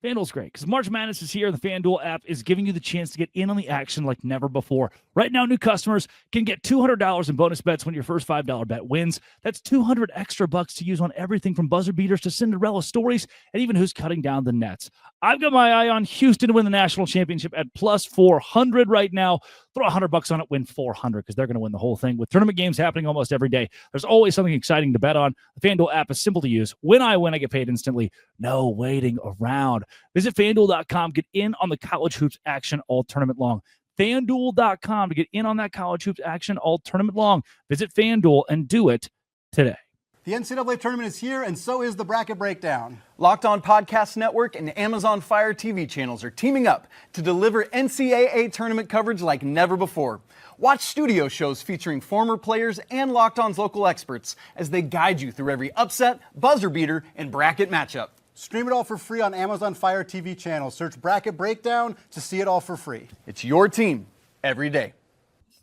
A: FanDuel's great because March Madness is here. The FanDuel app is giving you the chance to get in on the action like never before. Right now, new customers can get $200 in bonus bets when your first $5 bet wins. That's $200 extra bucks to use on everything from buzzer beaters to Cinderella stories and even who's cutting down the nets. I've got my eye on Houston to win the national championship at plus 400 right now. Throw $100 on it, win 400 because they're going to win the whole thing. With tournament games happening almost every day, there's always something exciting to bet on. The FanDuel app is simple to use. When I win, I get paid instantly. No waiting around. Visit FanDuel.com. Get in on the college hoops action all tournament long. FanDuel.com to get in on that college hoops action all tournament long. Visit FanDuel and do it today.
J: The NCAA tournament is here, and so is the Bracket Breakdown.
K: Locked On Podcast Network and Amazon Fire TV channels are teaming up to deliver NCAA tournament coverage like never before. Watch studio shows featuring former players and Locked On's local experts as they guide you through every upset, buzzer beater, and bracket matchup.
J: Stream it all for free on Amazon Fire TV channel. Search Bracket Breakdown to see it all for free.
K: It's your team every day.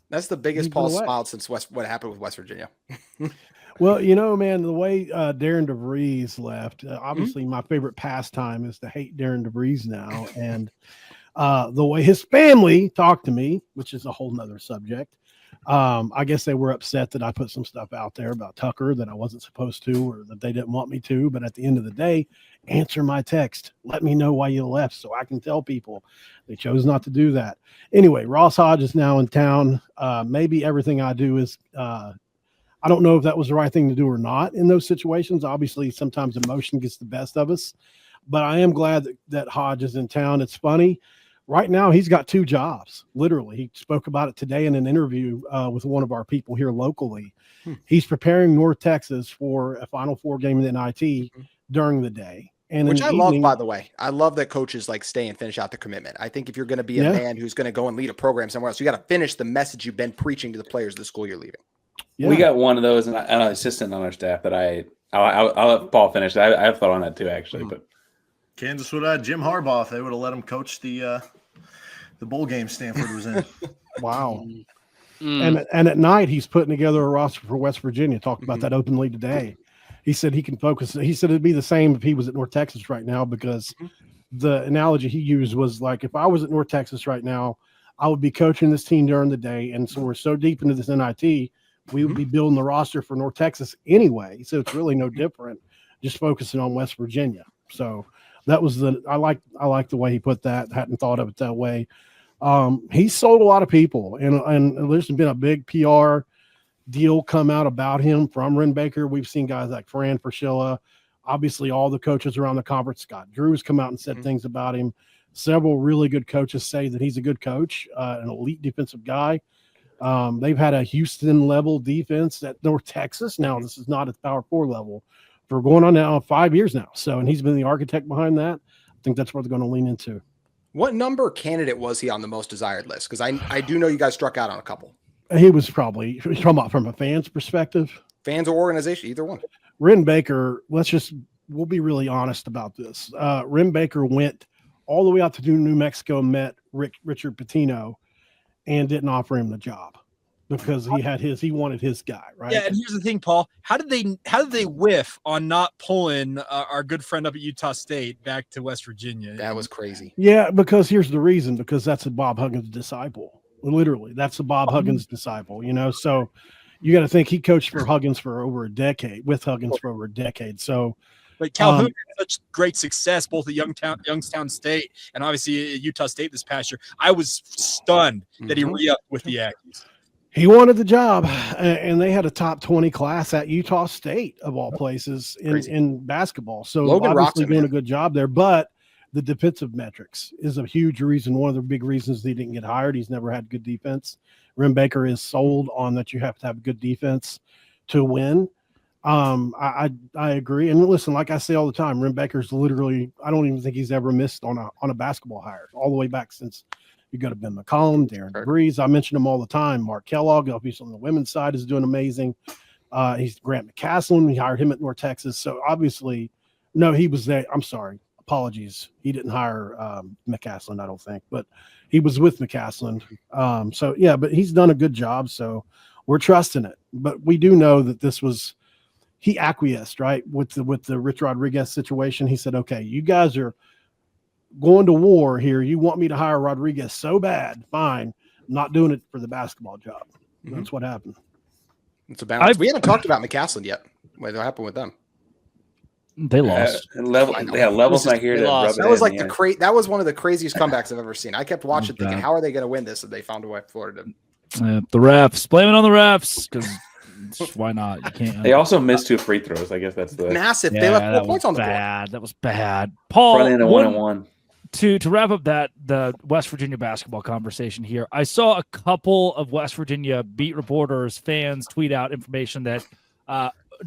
D: That's the biggest Paul smiled since what happened with West Virginia.
G: Well, you know, man, the way Darren DeVries left, obviously my favorite pastime is to hate Darren DeVries now. And the way his family talked to me, which is a whole nother subject, I guess they were upset that I put some stuff out there about Tucker that I wasn't supposed to, or that they didn't want me to. But at the end of the day, answer my text. Let me know why you left so I can tell people. They chose not to do that. Anyway, Ross Hodge is now in town. Maybe everything I do is I don't know if that was the right thing to do or not in those situations. Obviously, sometimes emotion gets the best of us. But I am glad that Hodge is in town. It's funny. Right now, he's got 2 jobs, literally. He spoke about it today in an interview with one of our people here locally. He's preparing North Texas for a Final Four game in the NIT during the day. And
D: which I love, by the way. I love that coaches like stay and finish out the commitment. I think if you're going to be a man who's going to go and lead a program somewhere else, you got to finish the message you've been preaching to the players of the school you're leaving.
C: Yeah. We got one of those, and an assistant on our staff that I'll let Paul finish. I have thought on that too, actually. But
I: Kansas would have Jim Harbaugh if they would have let him coach the bowl game Stanford was in.
G: Wow. And at night he's putting together a roster for West Virginia. Talked about that openly today. He said he can focus. He said it'd be the same if he was at North Texas right now, because the analogy he used was like, if I was at North Texas right now, I would be coaching this team during the day, and so we're so deep into this NIT. We would be building the roster for North Texas anyway. So it's really no different, just focusing on West Virginia. So that was I like the way he put that. Hadn't thought of it that way. He sold a lot of people, and there's been a big PR deal come out about him from Ren Baker. We've seen guys like Fran Fraschilla, obviously all the coaches around the conference. Scott Drew's come out and said things about him. Several really good coaches say that he's a good coach, an elite defensive guy. They've had a Houston level defense at North Texas. Now this is not at the Power 4 level for going on now 5 years now. So, and he's been the architect behind that. I think that's what they're going to lean into.
D: What number candidate was he on the most desired list? Because I do know you guys struck out on a couple.
G: He was probably from a fan's perspective.
D: Fans or organization, either one.
G: Ren Baker, we'll be really honest about this. Ren Baker went all the way out to New Mexico, met Richard Pitino, and didn't offer him the job because he wanted his guy, right?
E: Yeah, and here's the thing, Paul. How did they whiff on not pulling our good friend up at Utah State back to West Virginia?
D: That was crazy.
G: Yeah, because here's the reason, because that's a Bob Huggins disciple. Literally, that's a Bob Huggins disciple, So, you got to think he coached for Huggins for over a decade, with Huggins for over a decade. So,
E: but Calhoun had such great success both at Youngstown State and obviously at Utah State this past year. I was stunned that he re-upped with the Aggies.
G: He wanted the job, and they had a top 20 class at Utah State, of all places, in basketball. So
D: Logan
G: obviously
D: Roxon,
G: doing
D: man.
G: a good job there. But the defensive metrics is a huge reason. One of the big reasons he didn't get hired. He's never had good defense. Rim Baker is sold on that you have to have good defense to win. I agree. And listen, like I say all the time, Rim Baker's literally, I don't even think he's ever missed on a basketball hire all the way back since you go to Ben McCollum, Darren DeVries. I mention them all the time. Mark Kellogg, obviously on the women's side, is doing amazing. He's Grant McCaslin. We hired him at North Texas. So obviously, no, he was there. I'm sorry. Apologies. He didn't hire McCaslin, I don't think, but he was with McCaslin. So yeah, but he's done a good job. So we're trusting it. But we do know that this was, he acquiesced, right? With the Rich Rodriguez situation. He said, okay, you guys are going to war here. You want me to hire Rodriguez so bad. Fine. I'm not doing it for the basketball job. That's what happened.
D: It's a balance. We haven't talked about McCaslin yet. What happened with them?
A: They lost.
C: Levels not here to rub it
D: That was
C: in,
D: like that was one of the craziest comebacks I've ever seen. I kept watching thinking, how are they going to win this? And they found a way. Florida.
A: The refs. Blame it on the refs, because why not? You can't.
C: They also missed 2 free throws. I guess that's the
D: massive.
A: Yeah,
D: they left 4
A: that
D: points
A: was
D: on the board.
A: bad. That was bad. Paul,
C: front end of 1-on-1.
A: To wrap up the West Virginia basketball conversation here, I saw a couple of West Virginia beat reporters, fans tweet out information that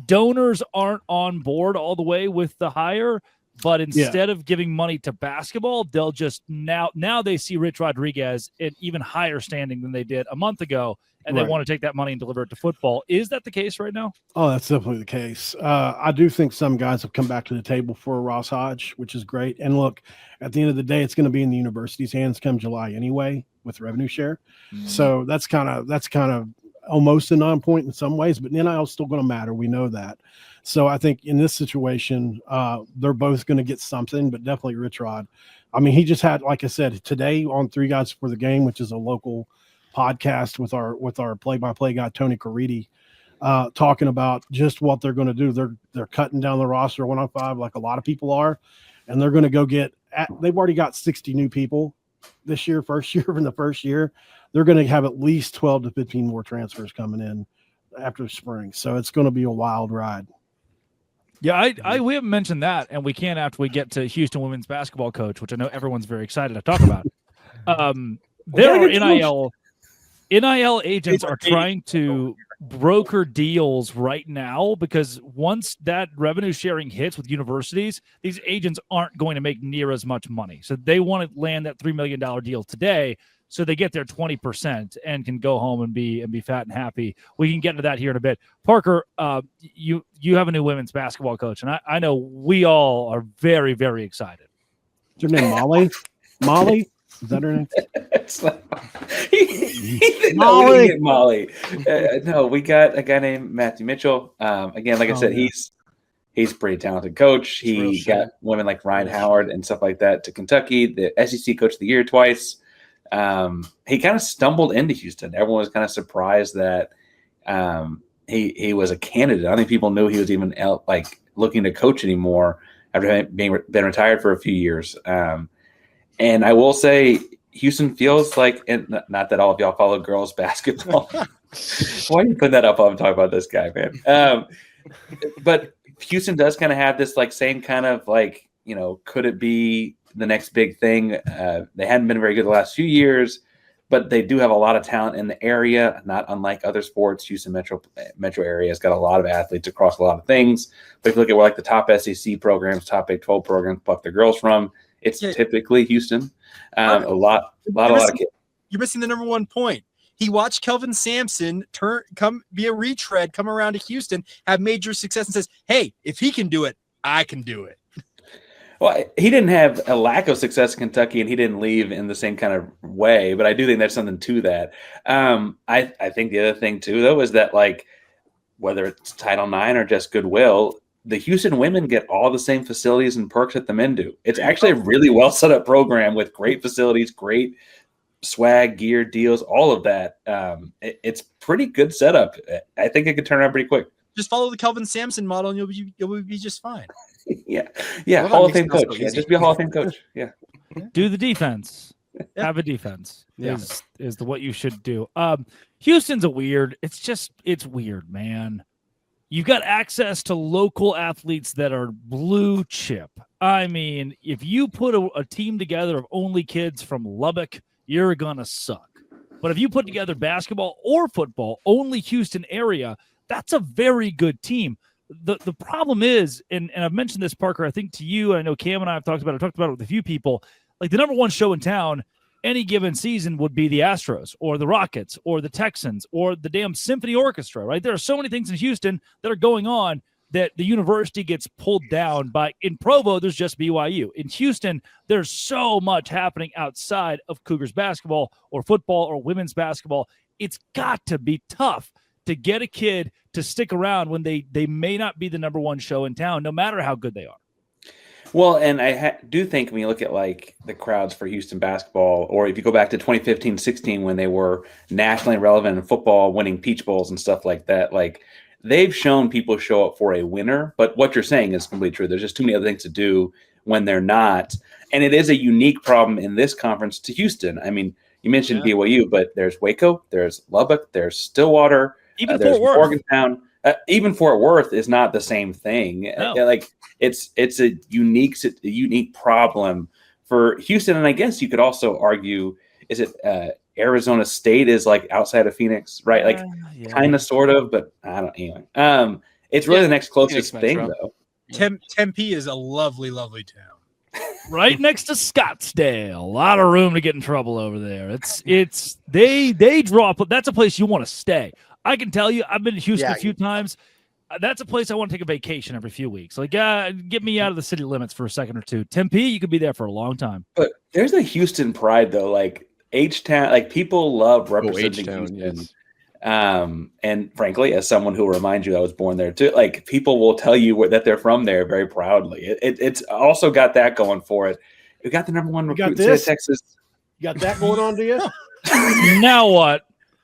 A: donors aren't on board all the way with the hire, but instead of giving money to basketball, they'll just now they see Rich Rodriguez in even higher standing than they did a month ago, and they want to take that money and deliver it to football. Is that the case right now?
G: Oh, that's definitely the case. I do think some guys have come back to the table for Ross Hodge, which is great. And look, at the end of the day, it's going to be in the university's hands come July anyway with revenue share. So that's kind of almost a non-point in some ways, but NIL is still going to matter. We know that. So I think in this situation, they're both going to get something, but definitely Rich Rod. I mean, he just had, like I said, today on 3 Guys for the Game, which is a local podcast with our play-by-play guy, Tony Caridi, talking about just what they're going to do. They're cutting down the roster 105 like a lot of people are, and they're going to go they've already got 60 new people this year, in the first year. They're going to have at least 12 to 15 more transfers coming in after spring. So it's going to be a wild ride.
A: Yeah, we haven't mentioned that, and we can after we get to Houston women's basketball coach, which I know everyone's very excited to talk about. There are NIL agents are trying to broker deals right now, because once that revenue sharing hits with universities, these agents aren't going to make near as much money. So they want to land that $3 million deal today, so they get their 20% and can go home and be fat and happy. We can get into that here in a bit. Parker, you have a new women's basketball coach, and I know we all are very, very excited.
G: Is her name Molly? Molly? Is that her name?
C: Molly. No, we got a guy named Matthew Mitchell. Again, like I said, he's a pretty talented coach. He got women like Ryan Howard and stuff like that to Kentucky, the SEC Coach of the Year twice. He kind of stumbled into Houston. Everyone was kind of surprised that he was a candidate. I don't think people knew he was even looking to coach anymore after been retired for a few years. And I will say, Houston feels like, and not that all of y'all follow girls basketball. Why are you putting that up while I'm talking about this guy, man? But Houston does kind of have this same kind of could it be the next big thing? They hadn't been very good the last few years, but they do have a lot of talent in the area, not unlike other sports. Houston metro area has got a lot of athletes across a lot of things. But if you look at where the top SEC programs, top Big 12 programs pluck their girls from, it's typically Houston. A lot of kids.
E: You're missing the number one point. He watched Kelvin Sampson be a retread, come around to Houston, have major success, and says, "Hey, if he can do it, I can do it."
C: Well, he didn't have a lack of success in Kentucky, and he didn't leave in the same kind of way. But I do think there's something to that. I think the other thing too, though, is that whether it's Title IX or just goodwill, the Houston women get all the same facilities and perks that the men do. It's actually a really well set up program with great facilities, great swag, gear, deals, all of that. It's pretty good setup. I think it could turn around pretty quick.
E: Just follow the Kelvin Sampson model, and you'll be just fine.
C: Yeah.
D: Well,
C: Hall of
D: that
C: Fame
D: makes it
C: coach.
D: so
C: Yeah,
D: easy.
C: just be a Hall of Fame coach. Yeah.
A: Do the defense. Have a defense. Is what you should do. Houston's it's weird, man. You've got access to local athletes that are blue chip. I mean, if you put a team together of only kids from Lubbock, you're gonna suck. But if you put together basketball or football, only Houston area, that's a very good team. The problem is, and I've mentioned this, Parker, I think to you, I know Cam and I have talked about it with a few people, like the number one show in town any given season would be the Astros or the Rockets or the Texans or the damn symphony orchestra, right? There are so many things in Houston that are going on that the university gets pulled down by. In Provo, there's just BYU. In Houston, there's so much happening outside of Cougars basketball or football or women's basketball. It's got to be tough to get a kid to stick around when they may not be the number one show in town, no matter how good they are.
C: Well, and I do think when you look at like the crowds for Houston basketball, or if you go back to 2015-16 when they were nationally relevant in football, winning Peach Bowls and stuff like that, like they've shown people show up for a winner. But what you're saying is completely true. There's just too many other things to do when they're not. And it is a unique problem in this conference to Houston. I mean, you mentioned BYU, but there's Waco, there's Lubbock, there's Stillwater,
A: even
C: there's
A: Fort Worth.
C: Morgantown. Even Fort Worth is not the same thing.
A: No.
C: Like it's a unique problem for Houston, and I guess you could also argue, is it Arizona State is like outside of Phoenix, right? Like kind of, sort of, but I don't. Anyway, it's really the next closest thing, though.
E: Tempe is a lovely, lovely town.
A: Right next to Scottsdale. A lot of room to get in trouble over there. They draw, but that's a place you want to stay. I can tell you, I've been to Houston a few times. That's a place I want to take a vacation every few weeks. Like, get me out of the city limits for a second or two. Tempe, you could be there for a long time.
C: But there's a Houston pride, though. Like H-Town, like people love representing
F: H-Town,
C: Houston.
F: yes.
C: And frankly, as someone who will remind you I was born there too, like people will tell you that they're from there very proudly. It's also got that going for it. We got the number one recruit in the state of Texas.
G: You got that going on to you?
A: Now what?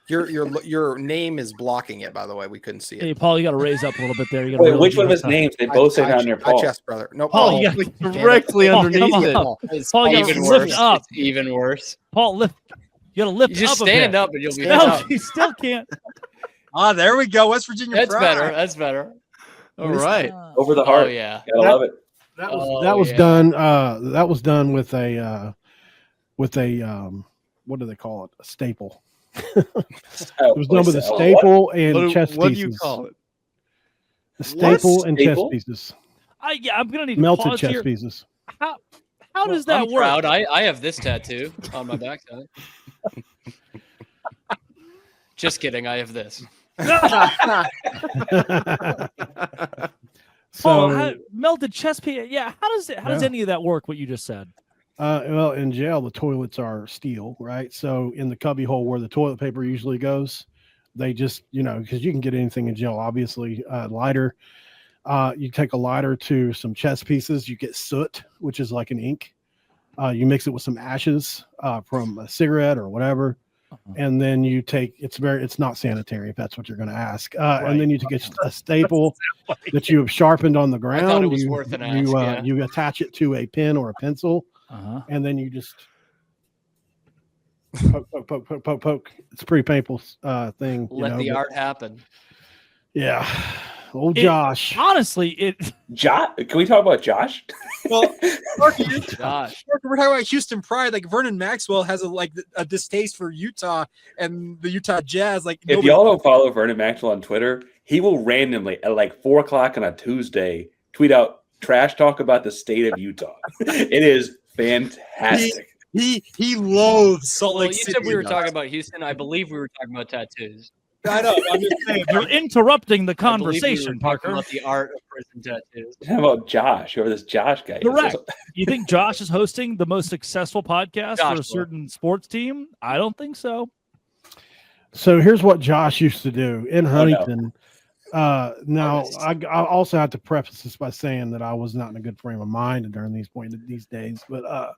D: Your name is blocking it, by the way. We couldn't see it.
A: Hey, Paul, you got to raise up a little bit there. You
C: Wait, which one of his names? They both say down near Paul.
D: Chest, brother. No,
A: Paul, you got
F: directly underneath it.
A: Paul, you
H: even
A: lift
H: worse.
A: up.
H: It's even worse.
A: Paul, lift. You got to lift
H: You just
A: up
H: stand
A: a bit.
H: up and you'll be
A: No,
H: down.
A: you still can't.
E: There we go. West Virginia.
H: That's
E: pride.
H: better. That's better.
F: All right.
C: Over the heart.
H: Oh yeah.
C: Gotta love it.
G: That was done. That was done with a what do they call it? A staple. It was done with a staple and chess pieces.
F: What do you call it?
G: A staple and chess pieces.
A: I'm gonna need
G: Melted
A: to pause
G: chess
A: here.
G: pieces.
A: How does that
H: I'm
A: work?
H: proud. I have this tattoo on my backside. Just kidding. I have this.
A: So melted chess piece. Yeah. How does any of that work? What you just said.
G: Well, in jail, the toilets are steel, right? So in the cubby hole where the toilet paper usually goes, they just, because you can get anything in jail, obviously, lighter. You take a lighter to some chess pieces, you get soot, which is like an ink. You mix it with some ashes from a cigarette or whatever. And then you take, it's not sanitary if that's what you're going to ask. And then you get a staple that you have sharpened on the ground.
H: I thought it was worth an ask,
G: you attach it to a pen or a pencil. And then you just poke. It's a pretty painful thing.
H: Let the art happen.
G: Yeah. Old Josh.
A: Honestly,
C: Josh. Can we talk about Josh?
E: Well, Parker,
H: Josh.
E: we're talking about Houston pride. Like Vernon Maxwell has a distaste for Utah and the Utah Jazz. Like
C: if y'all don't follow Vernon Maxwell on Twitter, he will randomly at like 4:00 on a Tuesday tweet out trash talk about the state of Utah. It is fantastic.
E: He loathes Salt Lake
H: You
E: City.
H: said we were talking about Houston. I believe we were talking about tattoos.
E: I know. I'm just saying.
A: you're interrupting the
H: I believe we
A: conversation,
H: were talking
A: Parker.
H: About the art of prison tattoos.
C: How about Josh? Whoever this Josh guy is.
A: Correct. You think Josh is hosting the most successful podcast for a certain sports team? I don't think so.
G: So here's what Josh used to do in Huntington. Now, I also have to preface this by saying that I was not in a good frame of mind during these days. But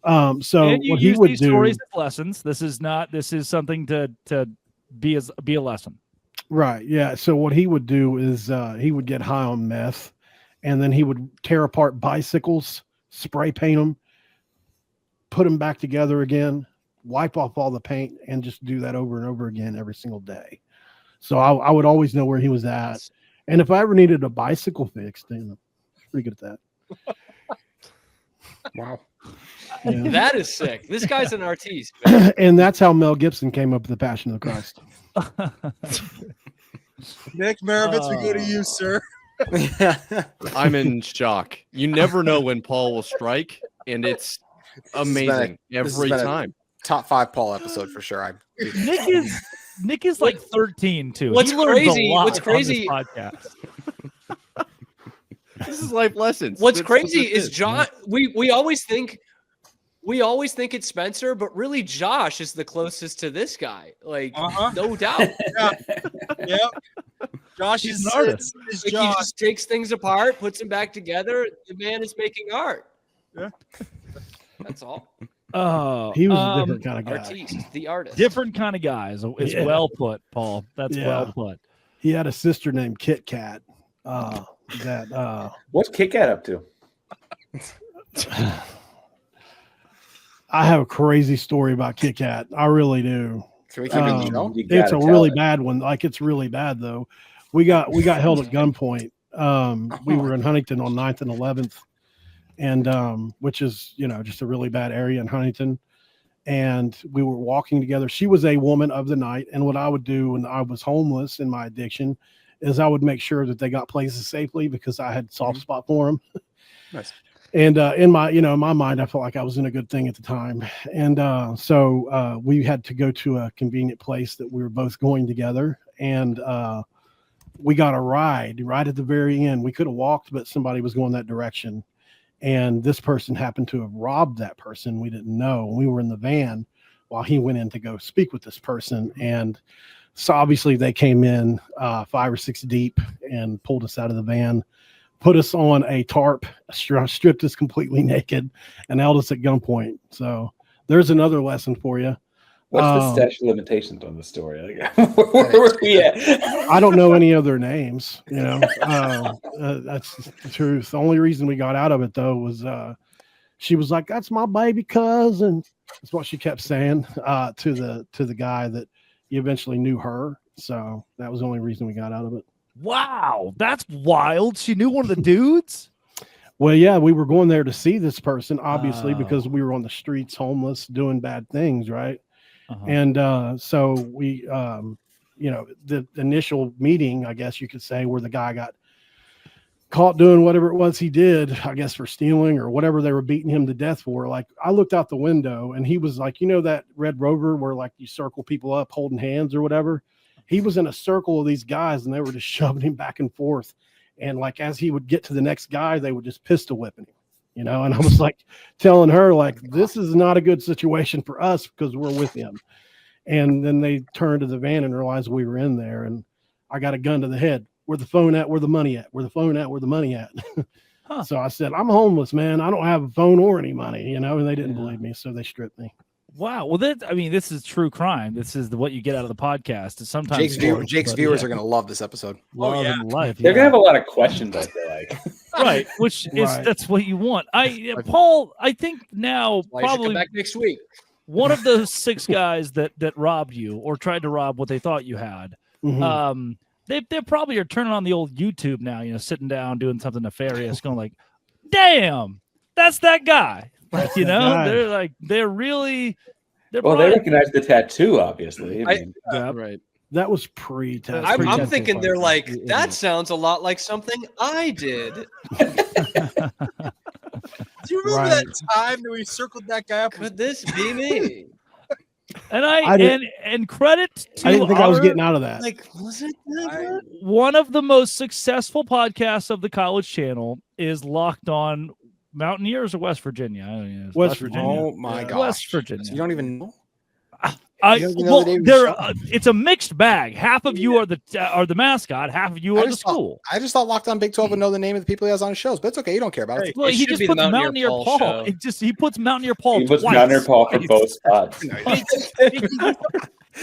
G: So
A: And you
G: what he
A: use
G: would
A: these
G: do,
A: stories as lessons. This is something to be a lesson.
G: right? Yeah. So what he would do is he would get high on meth, and then he would tear apart bicycles, spray paint them, put them back together again, wipe off all the paint, and just do that over and over again every single day. So I would always know where he was at, and if I ever needed a bicycle fixed, then I'm pretty good at that.
D: Wow.
G: Yeah.
H: That is sick. This guy's an artiste. Man.
G: And that's how Mel Gibson came up with the Passion of the Christ.
E: Nick Maravitz, we go to you, sir.
F: I'm in shock. You never know when Paul will strike, and it's amazing every time.
D: Top 5 Paul episode for sure.
A: Nick is like 13 too.
H: What's
A: He learns a
H: crazy?
A: lot
H: What's
A: on
H: crazy?
A: this podcast.
F: This is life lessons.
H: What's
F: That's
H: crazy
F: what this
H: is John. We always think it's Spencer, but really Josh is the closest to this guy. Like no doubt.
E: Yeah. Josh
A: He's
E: is
A: an artist.
H: Like, he just takes things apart, puts them back together. The man is making art.
E: Yeah.
H: That's all.
A: Oh,
G: He was a different kind of guy.
H: Artiste, the artist.
A: different kind of guys. It's well put, Paul. That's well put.
G: He had a sister named Kit Kat.
C: What's Kit Kat up to?
G: I have a crazy story about Kit Kat. I really do.
D: Can we keep it in the show?
G: It's a really bad one. Like, it's really bad though. We got held at gunpoint. We were in Huntington on 9th and 11th, and which is, just a really bad area in Huntington. And we were walking together. She was a woman of the night. And what I would do when I was homeless in my addiction is I would make sure that they got places safely because I had soft spot for them.
D: Nice.
G: And in my, my mind, I felt like I was in a good thing at the time. And so we had to go to a convenient place that we were both going together. And we got a ride right at the very end. We could have walked, but somebody was going that direction. And this person happened to have robbed that person. We didn't know. We were in the van while he went in to go speak with this person. And so obviously they came in 5 or 6 deep and pulled us out of the van, put us on a tarp, stripped us completely naked, and held us at gunpoint. So there's another lesson for you.
C: What's the statute of limitations on the story? Where were we at?
G: I don't know any other names, that's the truth. The only reason we got out of it though was she was like, "That's my baby cousin." That's what she kept saying to the guy that eventually knew her. So that was the only reason we got out of it.
A: Wow, that's wild. She knew one of the dudes.
G: Well, yeah, we were going there to see this person, obviously, because we were on the streets, homeless, doing bad things, right? And so we, the initial meeting, I guess you could say, where the guy got caught doing whatever it was he did, I guess for stealing or whatever they were beating him to death for. Like, I looked out the window and he was like, that Red Rover where like you circle people up holding hands or whatever. He was in a circle of these guys and they were just shoving him back and forth. And like, as he would get to the next guy, they would just pistol whipping him. And I was like telling her, like, this is not a good situation for us because we're with him. And then they turned to the van and realized we were in there. And I got a gun to the head. Where the phone at? Where the money at? Where the phone at? Where the money at? So I said, I'm homeless, man. I don't have a phone or any money, and they didn't believe me. So they stripped me.
A: Wow. Well, this is true crime. This is what you get out of the podcast. Is sometimes
D: Jake's viewers are going to love this episode.
A: Love and life.
C: They're gonna have a lot of questions, I feel like.
A: Right, which is that's what you want. Paul, I think now probably
H: come back next week.
A: One of the 6 guys that robbed you or tried to rob what they thought you had. They probably are turning on the old YouTube now, sitting down doing something nefarious, going like, "Damn, that's that guy." They're like, they recognize
C: the tattoo, obviously.
F: Right.
G: That was pre-test.
H: I'm thinking they're like, that sounds a lot like something I did.
E: Do you remember that time that we circled that guy up?
H: Could this be me?
A: And and credit to
G: I didn't think I was getting out of that.
H: Like, was it that?
A: One of the most successful podcasts of the College Channel is Locked On Mountaineers or West Virginia. I don't know.
G: West Virginia.
D: Oh my gosh.
A: West Virginia.
D: So you don't even know?
A: It's a mixed bag. Half of you are the mascot. Half of you are the school.
D: I just thought Locked On Big 12 would know the name of the people he has on his shows, but it's okay. You don't care about it.
A: Well, he just puts Mountaineer Paul. He puts Mountaineer Paul.
C: He puts Mountaineer Paul for both spots.
E: He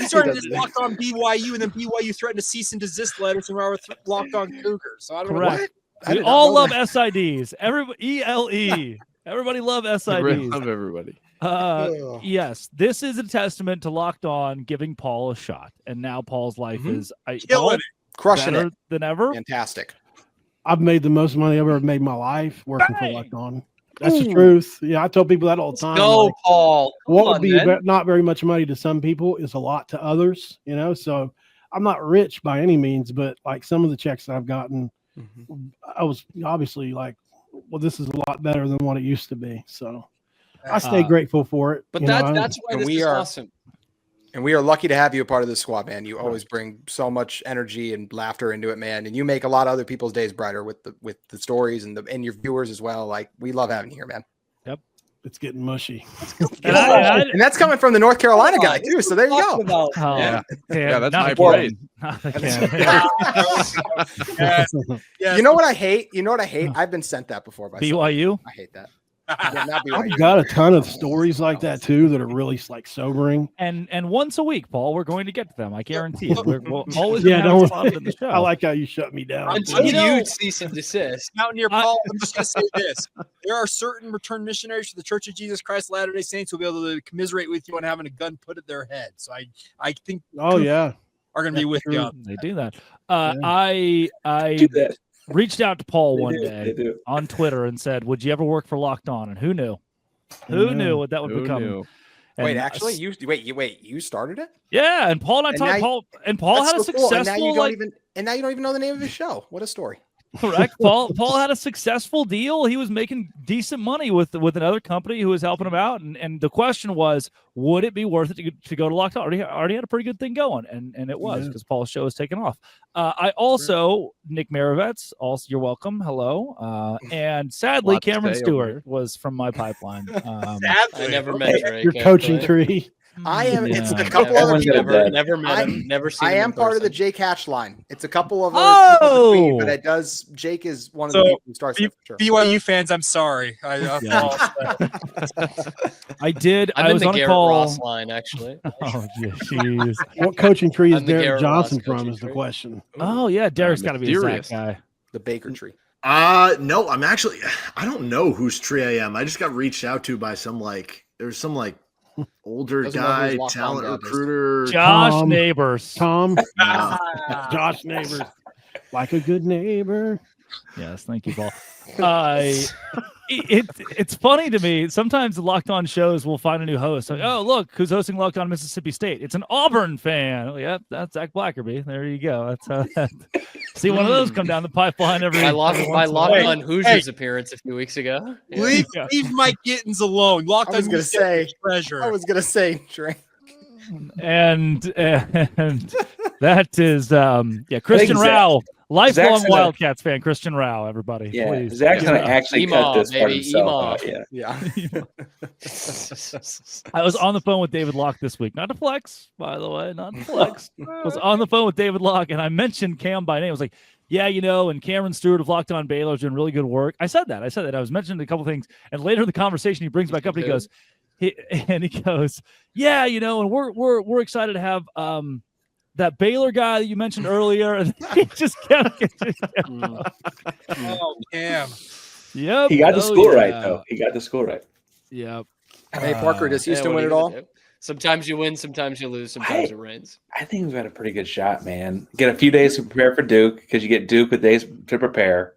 E: started this Locked On BYU, and then BYU threatened to cease and desist letters from our Locked On Cougars. So I don't know what.
A: We all love SIDs. Everybody, ELE. Everybody love SIDs.
F: Love everybody.
A: Yes, this is a testament to Locked On giving Paul a shot, and now Paul's life is
D: crushing
A: better
D: it
A: than ever.
D: Fantastic.
G: I've made the most money I've ever made in my life working for Locked On. That's the truth. Yeah, I tell people that all the time.
H: Go, Paul.
G: What would be not very much money to some people is a lot to others, so I'm not rich by any means, but like some of the checks that I've gotten, I was obviously like, well, this is a lot better than what it used to be. So I stay grateful for it.
H: But that's why this is awesome.
D: And we are lucky to have you a part of this squad, man. You always bring so much energy and laughter into it, man. And you make a lot of other people's days brighter with the stories and your viewers as well. Like, we love having you here, man.
G: Yep. It's getting mushy.
D: And that's coming from the North Carolina guy too. So there you go.
F: Yeah, that's my
A: praise.
D: You know what I hate? I've been sent that before by
A: BYU.
D: I hate that.
G: I've got a ton of stories like that too that are really like sobering.
A: And once a week, Paul, we're going to get to them. I guarantee it. We'll always
G: have fun
A: in the show.
G: I like how you shut me down.
H: Until you cease and desist.
E: Mountaineer Paul, I'm just going to say this. There are certain returned missionaries for the Church of Jesus Christ of Latter-day Saints who will be able to commiserate with you on having a gun put at their head. So I think
G: are
E: going to be with you.
A: They do that. I
C: do that.
A: Reached out to Paul one day on Twitter and said, "Would you ever work for Locked On?" And who knew? Who knew what that would become? And
D: wait, actually, you started it?
A: Yeah, and Paul and I talked. Paul had a successful.
D: And now you don't even know the name of his show. What a story!
A: Correct. Paul had a successful deal. He was making decent money with another company who was helping him out. And the question was, would it be worth it to go to Locked On? Already had a pretty good thing going, and it was because Paul's show was taken off. I also, Nick Maravets, also you're welcome. Hello. And sadly, Cameron Stewart was from my pipeline.
H: I never met Drake.
G: Your coaching tree.
D: I am. Yeah. It's a couple other people.
H: Never met him. Never seen him.
D: I am part of the Jake Hatch line. It's a couple of
A: other
D: but it does. Jake is one of the people who starts it for sure.
E: BYU fans, I'm sorry. I
A: did.
H: I'm
A: I
H: in
A: was
H: the
A: on
H: Garrett
A: a call.
H: Ross line, actually.
A: Oh, jeez.
G: What coaching tree is
H: I'm the
G: Derek
H: Garrett
G: Johnson
H: Ross
G: from?
H: coaching
G: Is the
H: tree.
G: question.
A: Oh yeah, Derek's got to be a Zach guy.
D: The Baker tree.
I: No, I'm actually. I don't know whose tree I am. I just got reached out to by some older guy, talent recruiter.
A: Josh Neighbors.
G: Tom. Josh Neighbors. Like a good neighbor.
A: Yes, thank you, Paul. It's funny to me. Sometimes the Locked On shows will find a new host. Like, oh, look, who's hosting Locked On Mississippi State? It's an Auburn fan. Oh, yep, that's Zach Blackerby. There you go. That's see one of those come down the pipeline every.
H: My Locked On Hoosiers appearance a few weeks ago. Yeah.
E: Leave Mike Gittins alone. Locked
D: I was
E: On
D: gonna say
E: treasure.
D: I was gonna say Drake.
A: And that is Christian Rao. Lifelong Wildcats fan, Christian Rao, everybody.
C: Yeah,
A: please.
C: Zach's going to actually cut this part himself out.
D: Yeah.
A: I was on the phone with David Locke this week. Not to flex, by the way. Not to flex. I was on the phone with David Locke, and I mentioned Cam by name. I was like, yeah, and Cameron Stewart of Locked On Baylor is doing really good work. I said that. I was mentioning a couple things. And later in the conversation, he brings back up and he goes, yeah, and we're excited to have that Baylor guy that you mentioned earlier, and he just kept.
E: Oh, damn.
A: Yep.
C: He got the school right, though. He got the school right.
A: Yep.
D: Hey, Parker, does Houston win it all?
H: Sometimes you win, sometimes you lose, sometimes it rains.
C: I think we've got a pretty good shot, man. Get a few days to prepare for Duke because you get Duke with days to prepare.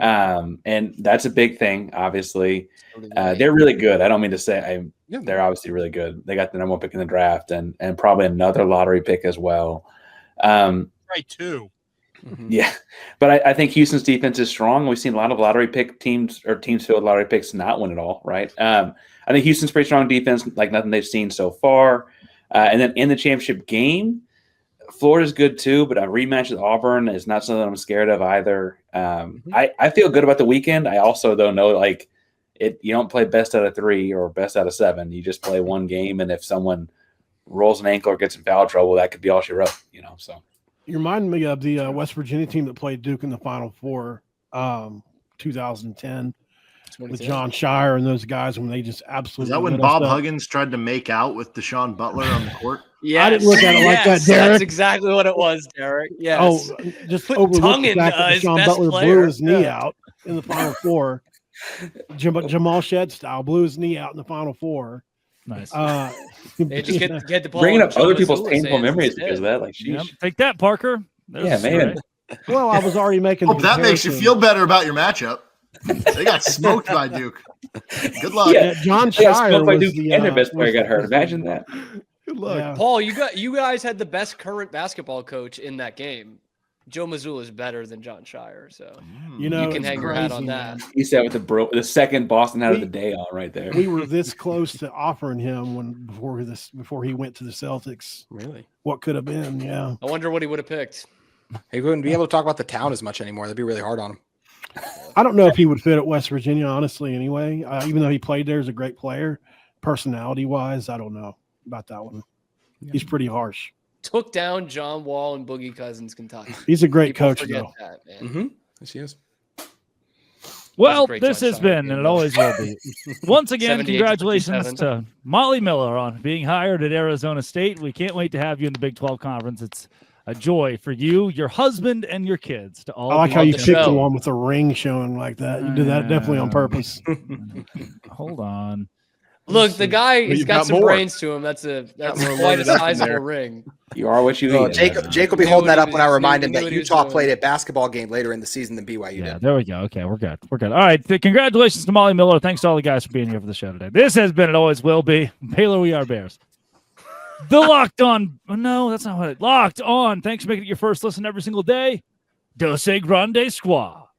C: And that's a big thing, obviously. They're really good. I don't mean to say they're obviously really good. They got the number one pick in the draft and probably another lottery pick as well.
E: Right, too.
C: Yeah. But I think Houston's defense is strong. We've seen a lot of lottery pick teams or teams filled lottery picks not win it all, right? I think Houston's pretty strong defense, like nothing they've seen so far. And then in the championship game, Florida's good too, but a rematch with Auburn is not something I'm scared of either. I feel good about the weekend. I also don't know, you don't play best out of 3 or best out of 7. You just play one game, and if someone rolls an ankle or gets in foul trouble, that could be all she wrote. So
G: You remind me of the West Virginia team that played Duke in the Final Four, 2010, with John Shire and those guys when they just absolutely.
I: Is that when Bob Huggins tried to make out with Deshaun Butler on the court?
H: Yeah,
G: I didn't look at it like that, Derek.
H: That's exactly what it was, Derek. Yes.
G: Oh, just
H: Put
G: overlooked
H: tongue
G: the
H: in,
G: fact that
H: his
G: Deshaun
H: best
G: Butler
H: player.
G: blew his knee out in the Final Four. Jamal Shed style blew his knee out in the Final Four.
A: Nice.
H: They just get the ball
C: bringing
H: in
C: up other
H: Joe
C: people's
H: Mazzulla's
C: painful
H: hands
C: memories
H: instead.
C: because of that. Like, sheesh.
A: Yep. Take that, Parker. There's
C: Yeah,
A: a
C: man.
A: strike.
G: Well, I was already making.
I: Hope that makes you
G: comparison.
I: feel better about your matchup. They got smoked by Duke. Good luck.
C: Yeah.
G: John
C: They got
G: Shire
C: smoked by
G: was
C: Duke
G: the
C: and their best player got hurt.
G: was-
C: Imagine that.
F: Good luck.
G: Yeah.
H: Paul, you guys had the best current basketball coach in that game. Joe Mazzulla is better than John Shire, so
G: You know,
H: you can
G: it's
H: hang your hat on
G: crazy,
H: that.
G: man.
C: He said with the second Boston out of the day on right there.
G: We were this close to offering him before he went to the Celtics.
D: Really?
G: What could have been? Yeah.
H: I wonder what he would have picked.
D: He wouldn't be able to talk about the town as much anymore. That'd be really hard on him.
G: I don't know if he would fit at West Virginia, honestly. Anyway, even though he played there as a great player, personality-wise, I don't know about that one. He's pretty harsh.
H: Took down John Wall and Boogie Cousins, Kentucky.
G: He's a great
H: People
G: coach,
H: forget
G: though.
H: that, man.
D: Mm-hmm. Yes, he is.
A: Well,
H: great
A: this
H: John
A: has
H: Shire
A: been,
H: game,
A: and it
H: though.
A: always will be. Once again,
H: 78 to
A: congratulations
H: 57.
A: to Molly Miller on being hired at Arizona State. We can't wait to have you in the Big 12 Conference. It's a joy for you, your husband, and your kids to all
G: I like
A: be
G: how
A: on
G: you
A: the
G: picked the
A: show.
G: one with the ring showing like that. You did that definitely on purpose.
A: Hold on.
H: Look, the guy,
F: Well,
H: he's
F: you've
H: got
F: got
H: some
F: more.
H: brains to him. That's
F: more
H: quite a
F: loaded up in
H: sizable
F: there.
H: ring.
C: You are what you
D: Oh,
C: eat.
D: Jake will be
H: Knew
D: holding
H: what
D: that
H: he
D: up when I
H: was-
D: remind
H: knew
D: him that
H: what he was
D: Utah
H: doing.
D: played a basketball game later in the season than BYU
A: Yeah,
D: did.
A: there we go. Okay, we're good. We're good. All right. Congratulations to Molly Miller. Thanks to all the guys for being here for the show today. This has been, it always will be, Baylor We Are Bears. The Locked On. No, that's not what it. Locked On. Thanks for making it your first listen every single day. Dose Grande Squad.